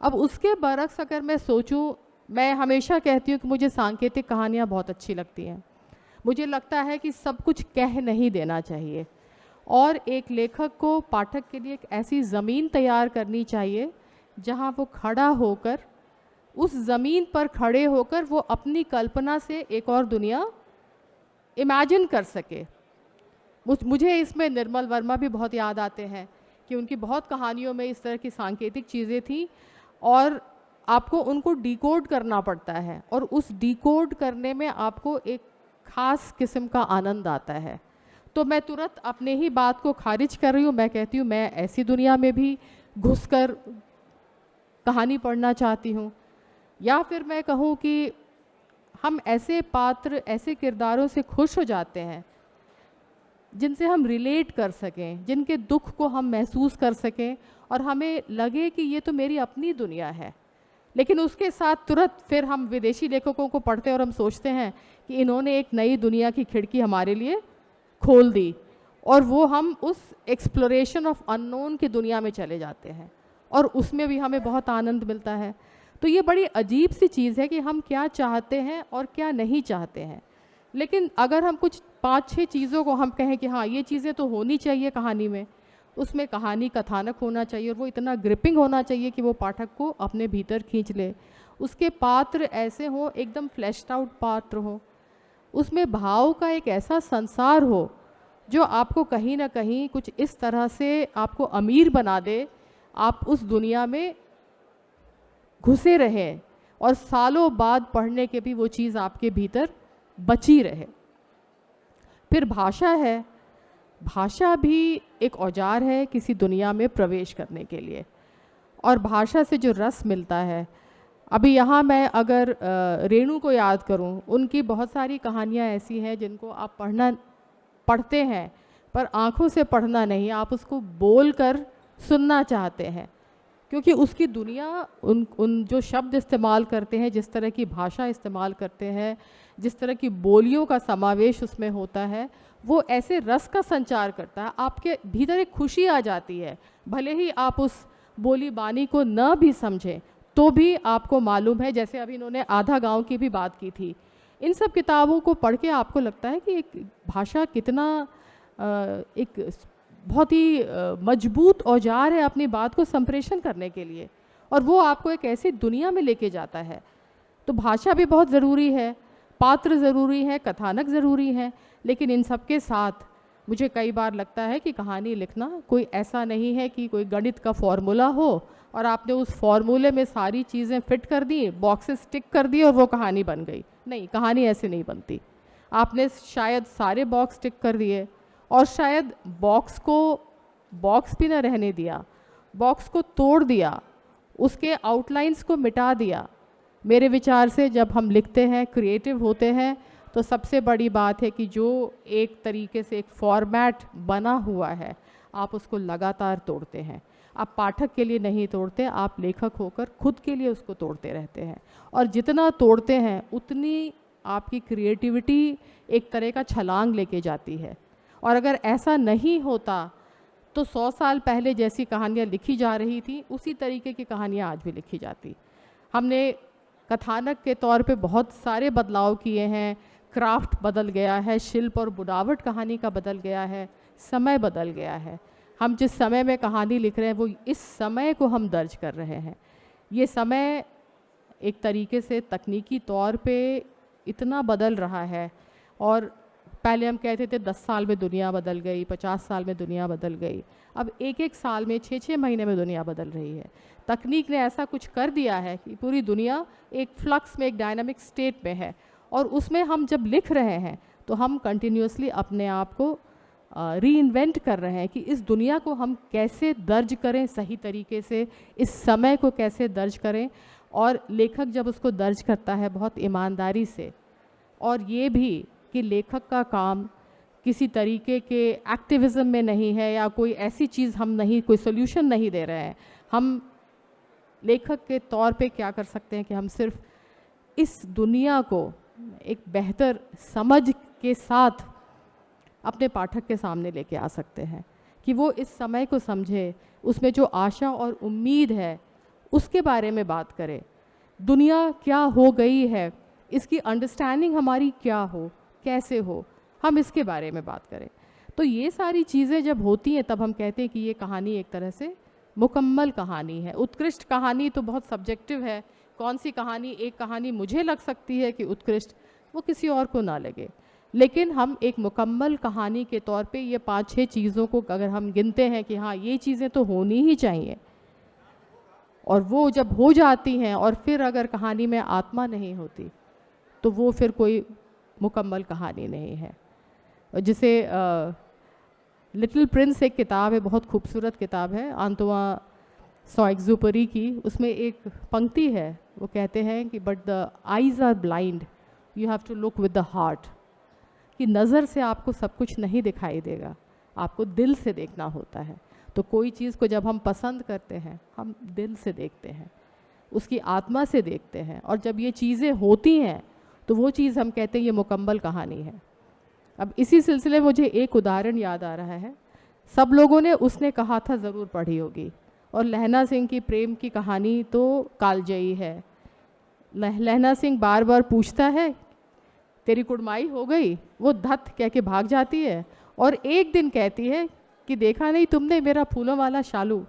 अब उसके बरक्स अगर मैं सोचूं, मैं हमेशा कहती हूँ कि मुझे सांकेतिक कहानियाँ बहुत अच्छी लगती हैं। मुझे लगता है कि सब कुछ कह नहीं देना चाहिए, और एक लेखक को पाठक के लिए एक ऐसी ज़मीन तैयार करनी चाहिए जहाँ वो खड़ा होकर, उस ज़मीन पर खड़े होकर वो अपनी कल्पना से एक और दुनिया इमेजिन कर सके। मुझे इसमें निर्मल वर्मा भी बहुत याद आते हैं कि उनकी बहुत कहानियों में इस तरह की सांकेतिक चीज़ें थी, और आपको उनको डिकोड करना पड़ता है, और उस डिकोड करने में आपको एक ख़ास किस्म का आनंद आता है। तो मैं तुरंत अपने ही बात को खारिज कर रही हूँ। मैं कहती हूँ मैं ऐसी दुनिया में भी घुसकर कहानी पढ़ना चाहती हूँ, या फिर मैं कहूँ कि हम ऐसे पात्र, ऐसे किरदारों से खुश हो जाते हैं जिनसे हम रिलेट कर सकें, जिनके दुख को हम महसूस कर सकें, और हमें लगे कि ये तो मेरी अपनी दुनिया है। लेकिन उसके साथ तुरंत फिर हम विदेशी लेखकों को पढ़ते हैं और हम सोचते हैं कि इन्होंने एक नई दुनिया की खिड़की हमारे लिए खोल दी, और वो हम उस एक्सप्लोरेशन ऑफ अननोन की दुनिया में चले जाते हैं और उसमें भी हमें बहुत आनंद मिलता है। तो ये बड़ी अजीब सी चीज़ है कि हम क्या चाहते हैं और क्या नहीं चाहते हैं। लेकिन अगर हम कुछ 5-6 चीज़ों को हम कहें कि हाँ ये चीज़ें तो होनी चाहिए कहानी में, उसमें कहानी कथानक होना चाहिए और वो इतना ग्रिपिंग होना चाहिए कि वो पाठक को अपने भीतर खींच ले। उसके पात्र ऐसे हों, एकदम फ्लैश्ड आउट पात्र हों, उसमें भाव का एक ऐसा संसार हो जो आपको कहीं ना कहीं कुछ इस तरह से आपको अमीर बना दे, आप उस दुनिया में घुसे रहें और सालों बाद पढ़ने के भी वो चीज़ आपके भीतर बची रहे। फिर भाषा है, भाषा भी एक औजार है किसी दुनिया में प्रवेश करने के लिए, और भाषा से जो रस मिलता है, अभी यहाँ मैं अगर रेणु को याद करूँ, उनकी बहुत सारी कहानियाँ ऐसी हैं जिनको आप पढ़ते हैं पर आँखों से पढ़ना नहीं, आप उसको बोल कर सुनना चाहते हैं, क्योंकि उसकी दुनिया उन जो शब्द इस्तेमाल करते हैं, जिस तरह की भाषा इस्तेमाल करते हैं, जिस तरह की बोलियों का समावेश उसमें होता है, वो ऐसे रस का संचार करता है, आपके भीतर एक खुशी आ जाती है। भले ही आप उस बोली बानी को न भी समझें तो भी आपको मालूम है, जैसे अभी इन्होंने आधा गांव की भी बात की थी, इन सब किताबों को पढ़ के आपको लगता है कि एक भाषा कितना एक बहुत ही मजबूत औजार है अपनी बात को संप्रेषण करने के लिए, और वो आपको एक ऐसी दुनिया में लेके जाता है। तो भाषा भी बहुत ज़रूरी है, पात्र ज़रूरी है, कथानक ज़रूरी है, लेकिन इन सब के साथ मुझे कई बार लगता है कि कहानी लिखना कोई ऐसा नहीं है कि कोई गणित का फॉर्मूला हो और आपने उस फॉर्मूले में सारी चीज़ें फिट कर दी, बॉक्सेस टिक कर दिए और वो कहानी बन गई। नहीं, कहानी ऐसे नहीं बनती। आपने शायद सारे बॉक्स टिक कर दिए और शायद बॉक्स को बॉक्स भी ना रहने दिया, बॉक्स को तोड़ दिया, उसके आउटलाइंस को मिटा दिया। मेरे विचार से जब हम लिखते हैं, क्रिएटिव होते हैं, तो सबसे बड़ी बात है कि जो एक तरीके से एक फॉर्मेट बना हुआ है, आप उसको लगातार तोड़ते हैं। आप पाठक के लिए नहीं तोड़ते, आप लेखक होकर खुद के लिए उसको तोड़ते रहते हैं, और जितना तोड़ते हैं उतनी आपकी क्रिएटिविटी एक तरह का छलांग लेके जाती है। और अगर ऐसा नहीं होता तो 100 साल पहले जैसी कहानियाँ लिखी जा रही थी, उसी तरीके की कहानियाँ आज भी लिखी जाती। हमने कथानक के तौर पे बहुत सारे बदलाव किए हैं, क्राफ्ट बदल गया है, शिल्प और बुनावट कहानी का बदल गया है, समय बदल गया है। हम जिस समय में कहानी लिख रहे हैं वो इस समय को हम दर्ज कर रहे हैं। ये समय एक तरीके से तकनीकी तौर पे इतना बदल रहा है, और पहले हम कहते थे 10 साल में दुनिया बदल गई, 50 साल में दुनिया बदल गई, अब एक साल में 6-6 महीने में दुनिया बदल रही है। तकनीक ने ऐसा कुछ कर दिया है कि पूरी दुनिया एक फ्लक्स में, एक डायनामिक स्टेट में है, और उसमें हम जब लिख रहे हैं तो हम कंटिन्यूसली अपने आप को रीइन्वेंट कर रहे हैं कि इस दुनिया को हम कैसे दर्ज करें सही तरीके से, इस समय को कैसे दर्ज करें। और लेखक जब उसको दर्ज करता है बहुत ईमानदारी से, और ये भी कि लेखक का काम किसी तरीके के एक्टिविज़म में नहीं है या कोई ऐसी चीज़ हम नहीं, कोई सोल्यूशन नहीं दे रहे हैं। हम लेखक के तौर पे क्या कर सकते हैं कि हम सिर्फ इस दुनिया को एक बेहतर समझ के साथ अपने पाठक के सामने लेके आ सकते हैं कि वो इस समय को समझे, उसमें जो आशा और उम्मीद है उसके बारे में बात करें। दुनिया क्या हो गई है, इसकी अंडरस्टैंडिंग हमारी क्या हो, कैसे हो, हम इसके बारे में बात करें। तो ये सारी चीज़ें जब होती हैं तब हम कहते हैं कि ये कहानी एक तरह से मुकम्मल कहानी है। उत्कृष्ट कहानी तो बहुत सब्जेक्टिव है, कौन सी कहानी, एक कहानी मुझे लग सकती है कि उत्कृष्ट, वो किसी और को ना लगे, लेकिन हम एक मुकम्मल कहानी के तौर पे ये 5-6 चीज़ों को अगर हम गिनते हैं कि हाँ ये चीज़ें तो होनी ही चाहिए, और वो जब हो जाती हैं और फिर अगर कहानी में आत्मा नहीं होती तो वो फिर कोई मुकम्मल कहानी नहीं है। जिसे लिटिल प्रिंस एक किताब है, बहुत खूबसूरत किताब है, आंतोइन सॉइग्ज़ुपेरी की, उसमें एक पंक्ति है, वो कहते हैं कि but the eyes are blind, you have to look with the heart, कि नज़र से आपको सब कुछ नहीं दिखाई देगा, आपको दिल से देखना होता है। तो कोई चीज़ को जब हम पसंद करते हैं हम दिल से देखते हैं, उसकी आत्मा से देखते हैं, और जब ये चीज़ें होती हैं तो वो चीज़ हम कहते हैं ये मुकम्मल कहानी है। अब इसी सिलसिले में मुझे एक उदाहरण याद आ रहा है। सब लोगों ने उसने कहा था ज़रूर पढ़ी होगी, और लहना सिंह की प्रेम की कहानी तो कालजयी है। लहना सिंह बार बार पूछता है तेरी कुड़माई हो गई, वो धत कह के भाग जाती है, और एक दिन कहती है कि देखा नहीं तुमने मेरा फूलों वाला शालू।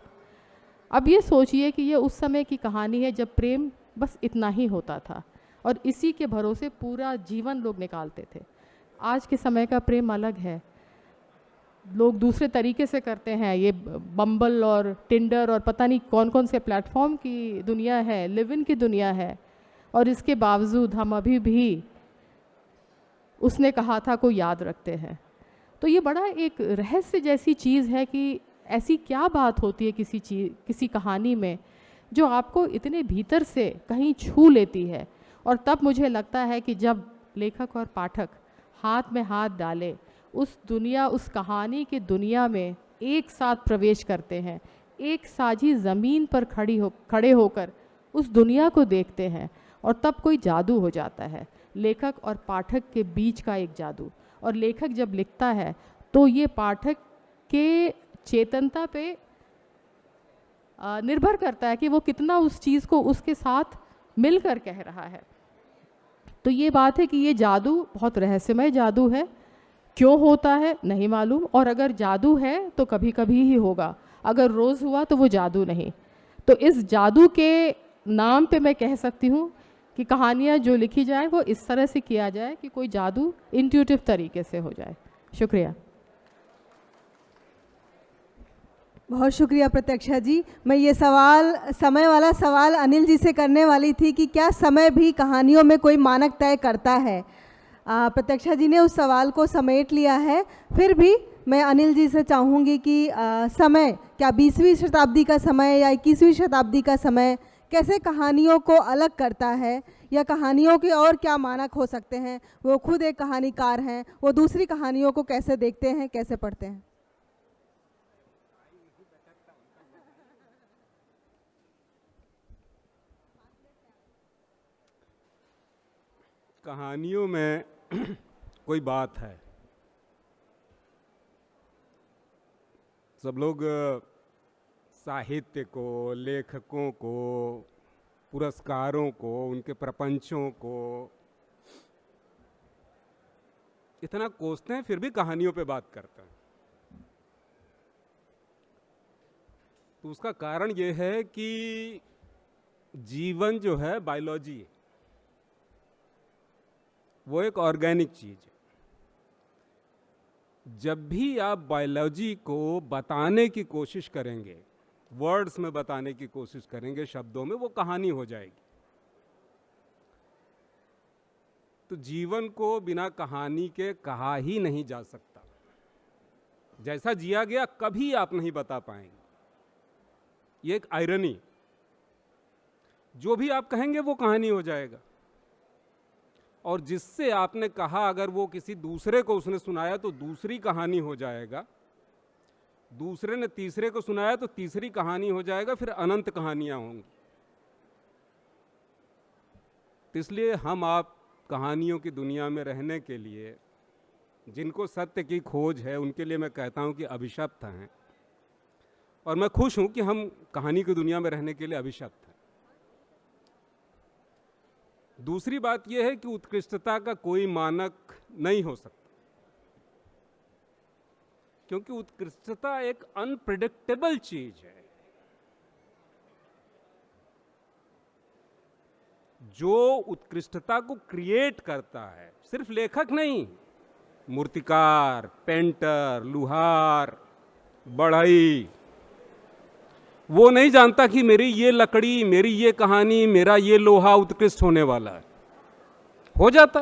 अब ये सोचिए कि ये उस समय की कहानी है जब प्रेम बस इतना ही होता था, और इसी के भरोसे पूरा जीवन लोग निकालते थे। आज के समय का प्रेम अलग है, लोग दूसरे तरीके से करते हैं। ये बम्बल और टिंडर और पता नहीं कौन कौन से प्लेटफॉर्म की दुनिया है, लिव इन की दुनिया है, और इसके बावजूद हम अभी भी उसने कहा था को याद रखते हैं। तो ये बड़ा एक रहस्य जैसी चीज़ है कि ऐसी क्या बात होती है किसी कहानी में जो आपको इतने भीतर से कहीं छू लेती है। और तब मुझे लगता है कि जब लेखक और पाठक हाथ में हाथ डाले, उस दुनिया, उस कहानी की दुनिया में एक साथ प्रवेश करते हैं, एक साझी ज़मीन पर खड़े होकर उस दुनिया को देखते हैं, और तब कोई जादू हो जाता है, लेखक और पाठक के बीच का एक जादू। और लेखक जब लिखता है तो ये पाठक के चेतनता पे निर्भर करता है कि वो कितना उस चीज़ को उसके साथ मिलकर कह रहा है। तो ये बात है कि ये जादू बहुत रहस्यमय जादू है। क्यों होता है नहीं मालूम, और अगर जादू है तो कभी कभी ही होगा, अगर रोज़ हुआ तो वो जादू नहीं। तो इस जादू के नाम पे मैं कह सकती हूँ कि कहानियाँ जो लिखी जाए वो इस तरह से किया जाए कि कोई जादू इंट्यूटिव तरीके से हो जाए। शुक्रिया। बहुत शुक्रिया प्रत्यक्षा जी। मैं ये सवाल, समय वाला सवाल अनिल जी से करने वाली थी कि क्या समय भी कहानियों में कोई मानक तय करता है। प्रत्यक्षा जी ने उस सवाल को समेट लिया है। फिर भी मैं अनिल जी से चाहूँगी कि समय क्या 20वीं शताब्दी का समय या 21वीं शताब्दी का समय कैसे कहानियों को अलग करता है, या कहानियों के और क्या मानक हो सकते हैं। वो खुद एक कहानीकार हैं, वो दूसरी कहानियों को कैसे देखते हैं, कैसे पढ़ते हैं। कहानियों में कोई बात है, सब लोग साहित्य को, लेखकों को, पुरस्कारों को, उनके प्रपंचों को इतना कोसते हैं, फिर भी कहानियों पे बात करते हैं। तो उसका कारण ये है कि जीवन जो है बायोलॉजी है, वो एक ऑर्गेनिक चीज है। जब भी आप बायोलॉजी को बताने की कोशिश करेंगे, वर्ड्स में बताने की कोशिश करेंगे, शब्दों में, वो कहानी हो जाएगी। तो जीवन को बिना कहानी के कहा ही नहीं जा सकता। जैसा जिया गया कभी आप नहीं बता पाएंगे। ये एक आयरनी, जो भी आप कहेंगे वो कहानी हो जाएगा। और जिससे आपने कहा अगर वो किसी दूसरे को उसने सुनाया तो दूसरी कहानी हो जाएगा, दूसरे ने तीसरे को सुनाया तो तीसरी कहानी हो जाएगा, फिर अनंत कहानियां होंगी। तो इसलिए हम आप कहानियों की दुनिया में रहने के लिए, जिनको सत्य की खोज है, उनके लिए मैं कहता हूं कि अभिशप्त हैं। और मैं खुश हूं कि हम कहानी की दुनिया में रहने के लिए अभिशप्त हैं। दूसरी बात यह है कि उत्कृष्टता का कोई मानक नहीं हो सकता, क्योंकि उत्कृष्टता एक अनप्रेडिक्टेबल चीज है। जो उत्कृष्टता को क्रिएट करता है सिर्फ लेखक नहीं, मूर्तिकार, पेंटर, लुहार, बढ़ई, वो नहीं जानता कि मेरी ये लकड़ी, मेरी ये कहानी, मेरा ये लोहा उत्कृष्ट होने वाला है। हो जाता।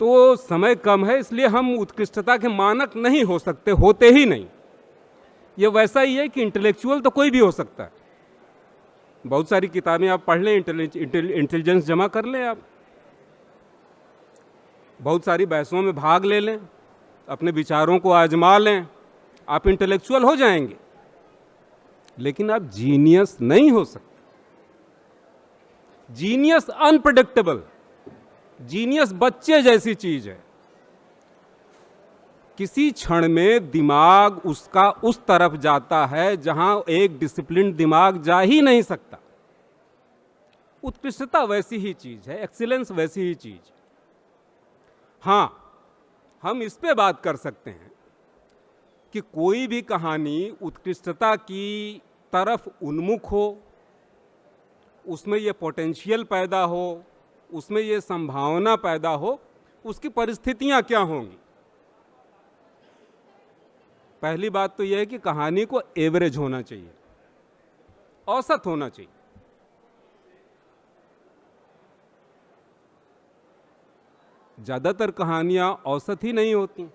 तो समय कम है, इसलिए हम उत्कृष्टता के मानक नहीं हो सकते, होते ही नहीं। ये वैसा ही है कि इंटेलेक्चुअल तो कोई भी हो सकता है। बहुत सारी किताबें आप पढ़ लें, इंटेलिजेंस जमा कर लें, आप बहुत सारी बहसों में भाग ले लें, अपने विचारों को आजमा लें, आप इंटेलेक्चुअल हो जाएंगे, लेकिन आप जीनियस नहीं हो सकते। जीनियस अनप्रेडिक्टेबल, जीनियस बच्चे जैसी चीज है। किसी क्षण में दिमाग उसका उस तरफ जाता है जहां एक डिसिप्लिन दिमाग जा ही नहीं सकता। उत्कृष्टता वैसी ही चीज है, एक्सीलेंस वैसी ही चीज। हां, हम इस पे बात कर सकते हैं कि कोई भी कहानी उत्कृष्टता की तरफ उन्मुख हो, उसमें ये पोटेंशियल पैदा हो, उसमें ये संभावना पैदा हो, उसकी परिस्थितियां क्या होंगी। पहली बात तो यह है कि कहानी को एवरेज होना चाहिए, औसत होना चाहिए। ज्यादातर कहानियां औसत ही नहीं होती।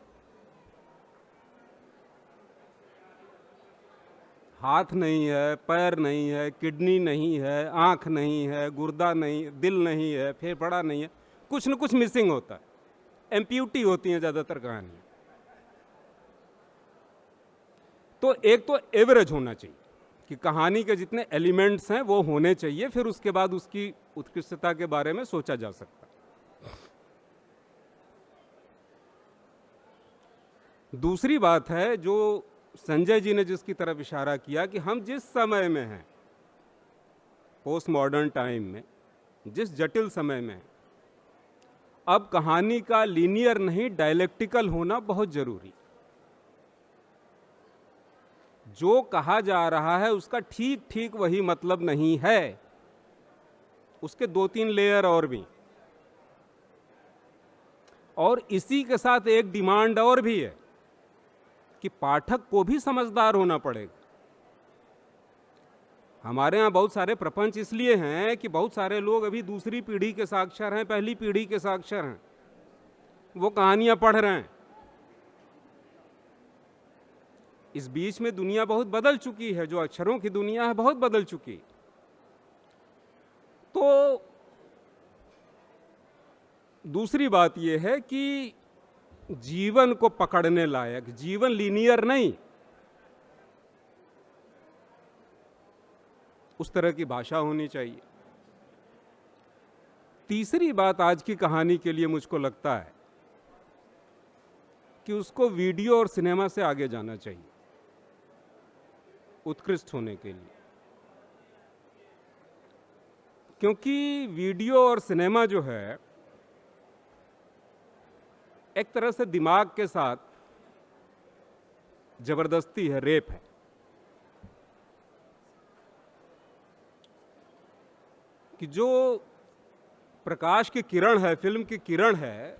हाथ नहीं है, पैर नहीं है, किडनी नहीं है, आंख नहीं है, गुर्दा नहीं, दिल नहीं है, फेफड़ा नहीं है, कुछ न कुछ मिसिंग होता है। एम्प्यूटी होती हैं ज्यादातर कहानियां। तो एक तो एवरेज होना चाहिए कि कहानी के जितने एलिमेंट्स हैं वो होने चाहिए, फिर उसके बाद उसकी उत्कृष्टता के बारे में सोचा जा सकता है। दूसरी बात है जो संजय जी ने जिसकी तरफ इशारा किया कि हम जिस समय में हैं, पोस्ट मॉडर्न टाइम में, जिस जटिल समय में हैं, अब कहानी का लीनियर नहीं डायलेक्टिकल होना बहुत जरूरी। जो कहा जा रहा है उसका ठीक ठीक वही मतलब नहीं है, उसके 2-3 लेयर और भी। और इसी के साथ एक डिमांड और भी है कि पाठक को भी समझदार होना पड़ेगा। हमारे यहाँ बहुत सारे प्रपंच इसलिए हैं कि बहुत सारे लोग अभी दूसरी पीढ़ी के साक्षर हैं, पहली पीढ़ी के साक्षर हैं, वो कहानियां पढ़ रहे हैं। इस बीच में दुनिया बहुत बदल चुकी है, जो अक्षरों की दुनिया है बहुत बदल चुकी। तो दूसरी बात यह है कि जीवन को पकड़ने लायक, जीवन लीनियर नहीं, उस तरह की भाषा होनी चाहिए। तीसरी बात आज की कहानी के लिए मुझको लगता है कि उसको वीडियो और सिनेमा से आगे जाना चाहिए उत्कृष्ट होने के लिए, क्योंकि वीडियो और सिनेमा जो है एक तरह से दिमाग के साथ जबरदस्ती है, रेप है। कि जो प्रकाश की किरण है, फिल्म की किरण है,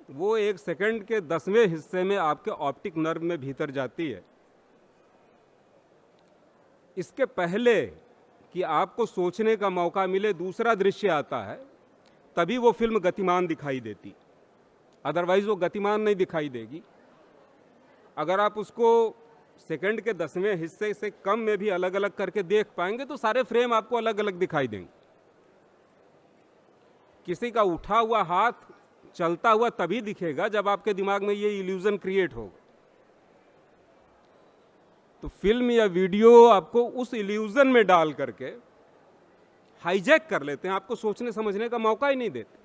वो 1 सेकंड के 10वें हिस्से में आपके ऑप्टिक नर्व में भीतर जाती है। इसके पहले कि आपको सोचने का मौका मिले दूसरा दृश्य आता है, तभी वो फिल्म गतिमान दिखाई देती, अदरवाइज वो गतिमान नहीं दिखाई देगी। अगर आप उसको सेकंड के 10वें हिस्से से कम में भी अलग अलग करके देख पाएंगे तो सारे फ्रेम आपको अलग अलग दिखाई देंगे। किसी का उठा हुआ हाथ चलता हुआ तभी दिखेगा जब आपके दिमाग में ये इल्यूजन क्रिएट होगा। तो फिल्म या वीडियो आपको उस इल्यूजन में डाल करके हाईजैक कर लेते हैं, आपको सोचने समझने का मौका ही नहीं देते,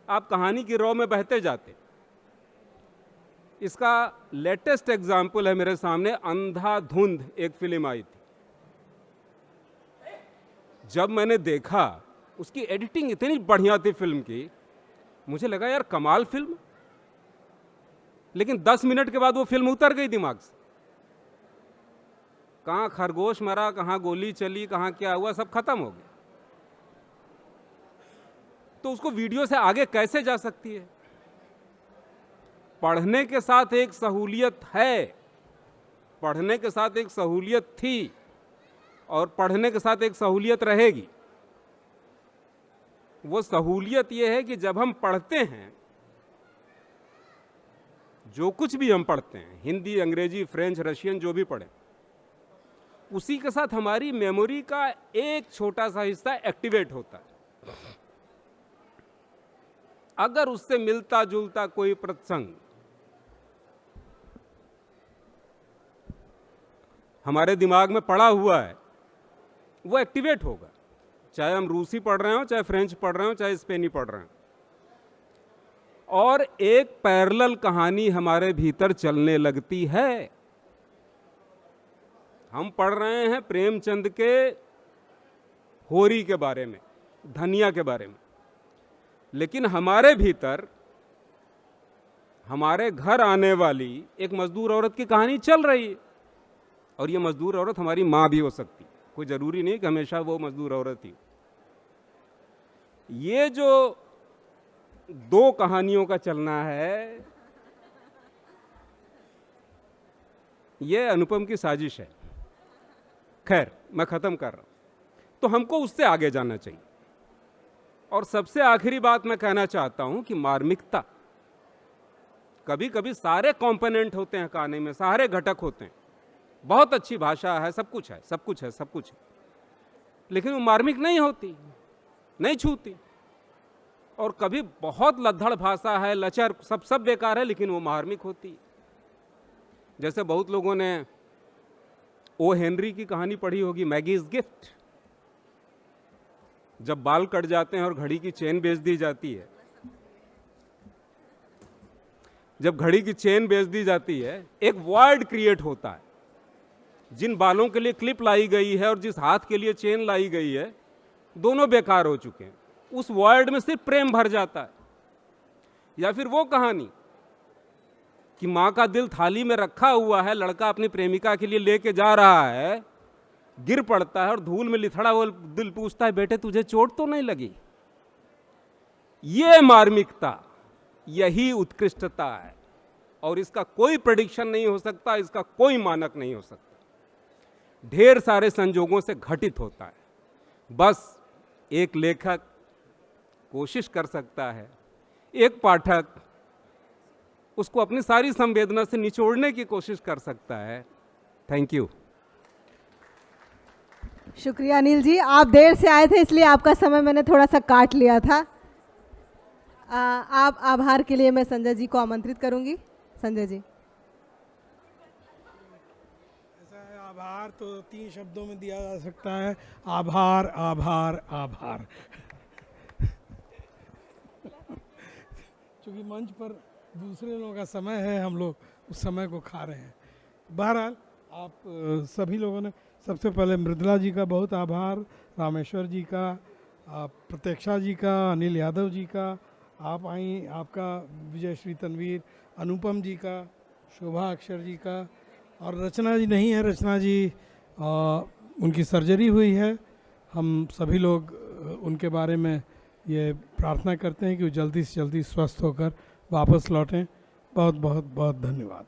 आप कहानी की रौ में बहते जाते। इसका लेटेस्ट एग्जाम्पल है मेरे सामने, अंधाधुंध एक फिल्म आई थी। जब मैंने देखा, उसकी एडिटिंग इतनी बढ़िया थी फिल्म की, मुझे लगा यार कमाल फिल्म, लेकिन 10 मिनट के बाद वो फिल्म उतर गई दिमाग से। कहाँ खरगोश मरा, कहाँ गोली चली, कहाँ क्या हुआ, सब खत्म हो गया। तो उसको वीडियो से आगे कैसे जा सकती है? पढ़ने के साथ एक सहूलियत है, पढ़ने के साथ एक सहूलियत थी और पढ़ने के साथ एक सहूलियत रहेगी। वो सहूलियत ये है कि जब हम पढ़ते हैं, जो कुछ भी हम पढ़ते हैं, हिंदी, अंग्रेजी, फ्रेंच, रशियन, जो भी पढ़ें, उसी के साथ हमारी मेमोरी का एक छोटा सा हिस्सा एक्टिवेट होता है। अगर उससे मिलता जुलता कोई प्रसंग हमारे दिमाग में पड़ा हुआ है, वो एक्टिवेट होगा, चाहे हम रूसी पढ़ रहे हो, चाहे फ्रेंच पढ़ रहे हो, चाहे स्पेनी पढ़ रहे हो। और एक पैरेलल कहानी हमारे भीतर चलने लगती है। हम पढ़ रहे हैं प्रेमचंद के होरी के बारे में, धनिया के बारे में, लेकिन हमारे भीतर हमारे घर आने वाली एक मजदूर औरत की कहानी चल रही है। और ये मजदूर औरत हमारी माँ भी हो सकती, कोई ज़रूरी नहीं कि हमेशा वो मजदूर औरत ही। ये जो दो कहानियों का चलना है, ये अनुपम की साजिश है। खैर, मैं ख़त्म कर रहा हूं। तो हमको उससे आगे जाना चाहिए। और सबसे आखिरी बात मैं कहना चाहता हूं कि मार्मिकता, कभी कभी सारे कंपोनेंट होते हैं कहानी में, सारे घटक होते हैं, बहुत अच्छी भाषा है, सब कुछ है, सब कुछ है, सब कुछ है, लेकिन वो मार्मिक नहीं होती, नहीं छूती। और कभी बहुत लद्दड़ भाषा है, लचर, सब बेकार है, लेकिन वो मार्मिक होती। जैसे बहुत लोगों ने ओ हेनरी की कहानी पढ़ी होगी, मैगीज गिफ्ट। जब बाल कट जाते हैं और घड़ी की चेन बेच दी जाती है, जब घड़ी की चेन बेच दी जाती है, एक वॉइड क्रिएट होता है। जिन बालों के लिए क्लिप लाई गई है और जिस हाथ के लिए चेन लाई गई है, दोनों बेकार हो चुके हैं। उस वॉइड में सिर्फ प्रेम भर जाता है। या फिर वो कहानी कि माँ का दिल थाली में रखा हुआ है, लड़का अपनी प्रेमिका के लिए लेके जा रहा है, गिर पड़ता है और धूल में लिथड़ा वो दिल पूछता है, बेटे तुझे चोट तो नहीं लगी? ये मार्मिकता, यही उत्कृष्टता है। और इसका कोई प्रेडिक्शन नहीं हो सकता, इसका कोई मानक नहीं हो सकता। ढेर सारे संजोगों से घटित होता है। बस एक लेखक कोशिश कर सकता है, एक पाठक उसको अपनी सारी संवेदना से निचोड़ने की कोशिश कर सकता है। Thank you. शुक्रिया अनिल जी, आप देर से आए थे इसलिए आपका समय मैंने थोड़ा सा काट लिया था। आप आभार के लिए मैं संजय जी को आमंत्रित करूंगी। संजय जी। ऐसा है, आभार तो 3 शब्दों में दिया जा सकता है, आभार आभार आभार। क्योंकि मंच पर दूसरे लोगों का समय है, हम लोग उस समय को खा रहे हैं। बहरहाल आप सभी लोगों ने, सबसे पहले मृदुला जी का बहुत आभार, रामेश्वर जी का, प्रतीक्षा जी का, अनिल यादव जी का, आप आई, आपका विजय श्री तनवीर, अनुपम जी का, शोभा अक्षर जी का, और रचना जी नहीं है, रचना जी उनकी सर्जरी हुई है। हम सभी लोग उनके बारे में ये प्रार्थना करते हैं कि वो जल्दी से जल्दी स्वस्थ होकर वापस लौटें। बहुत बहुत बहुत धन्यवाद।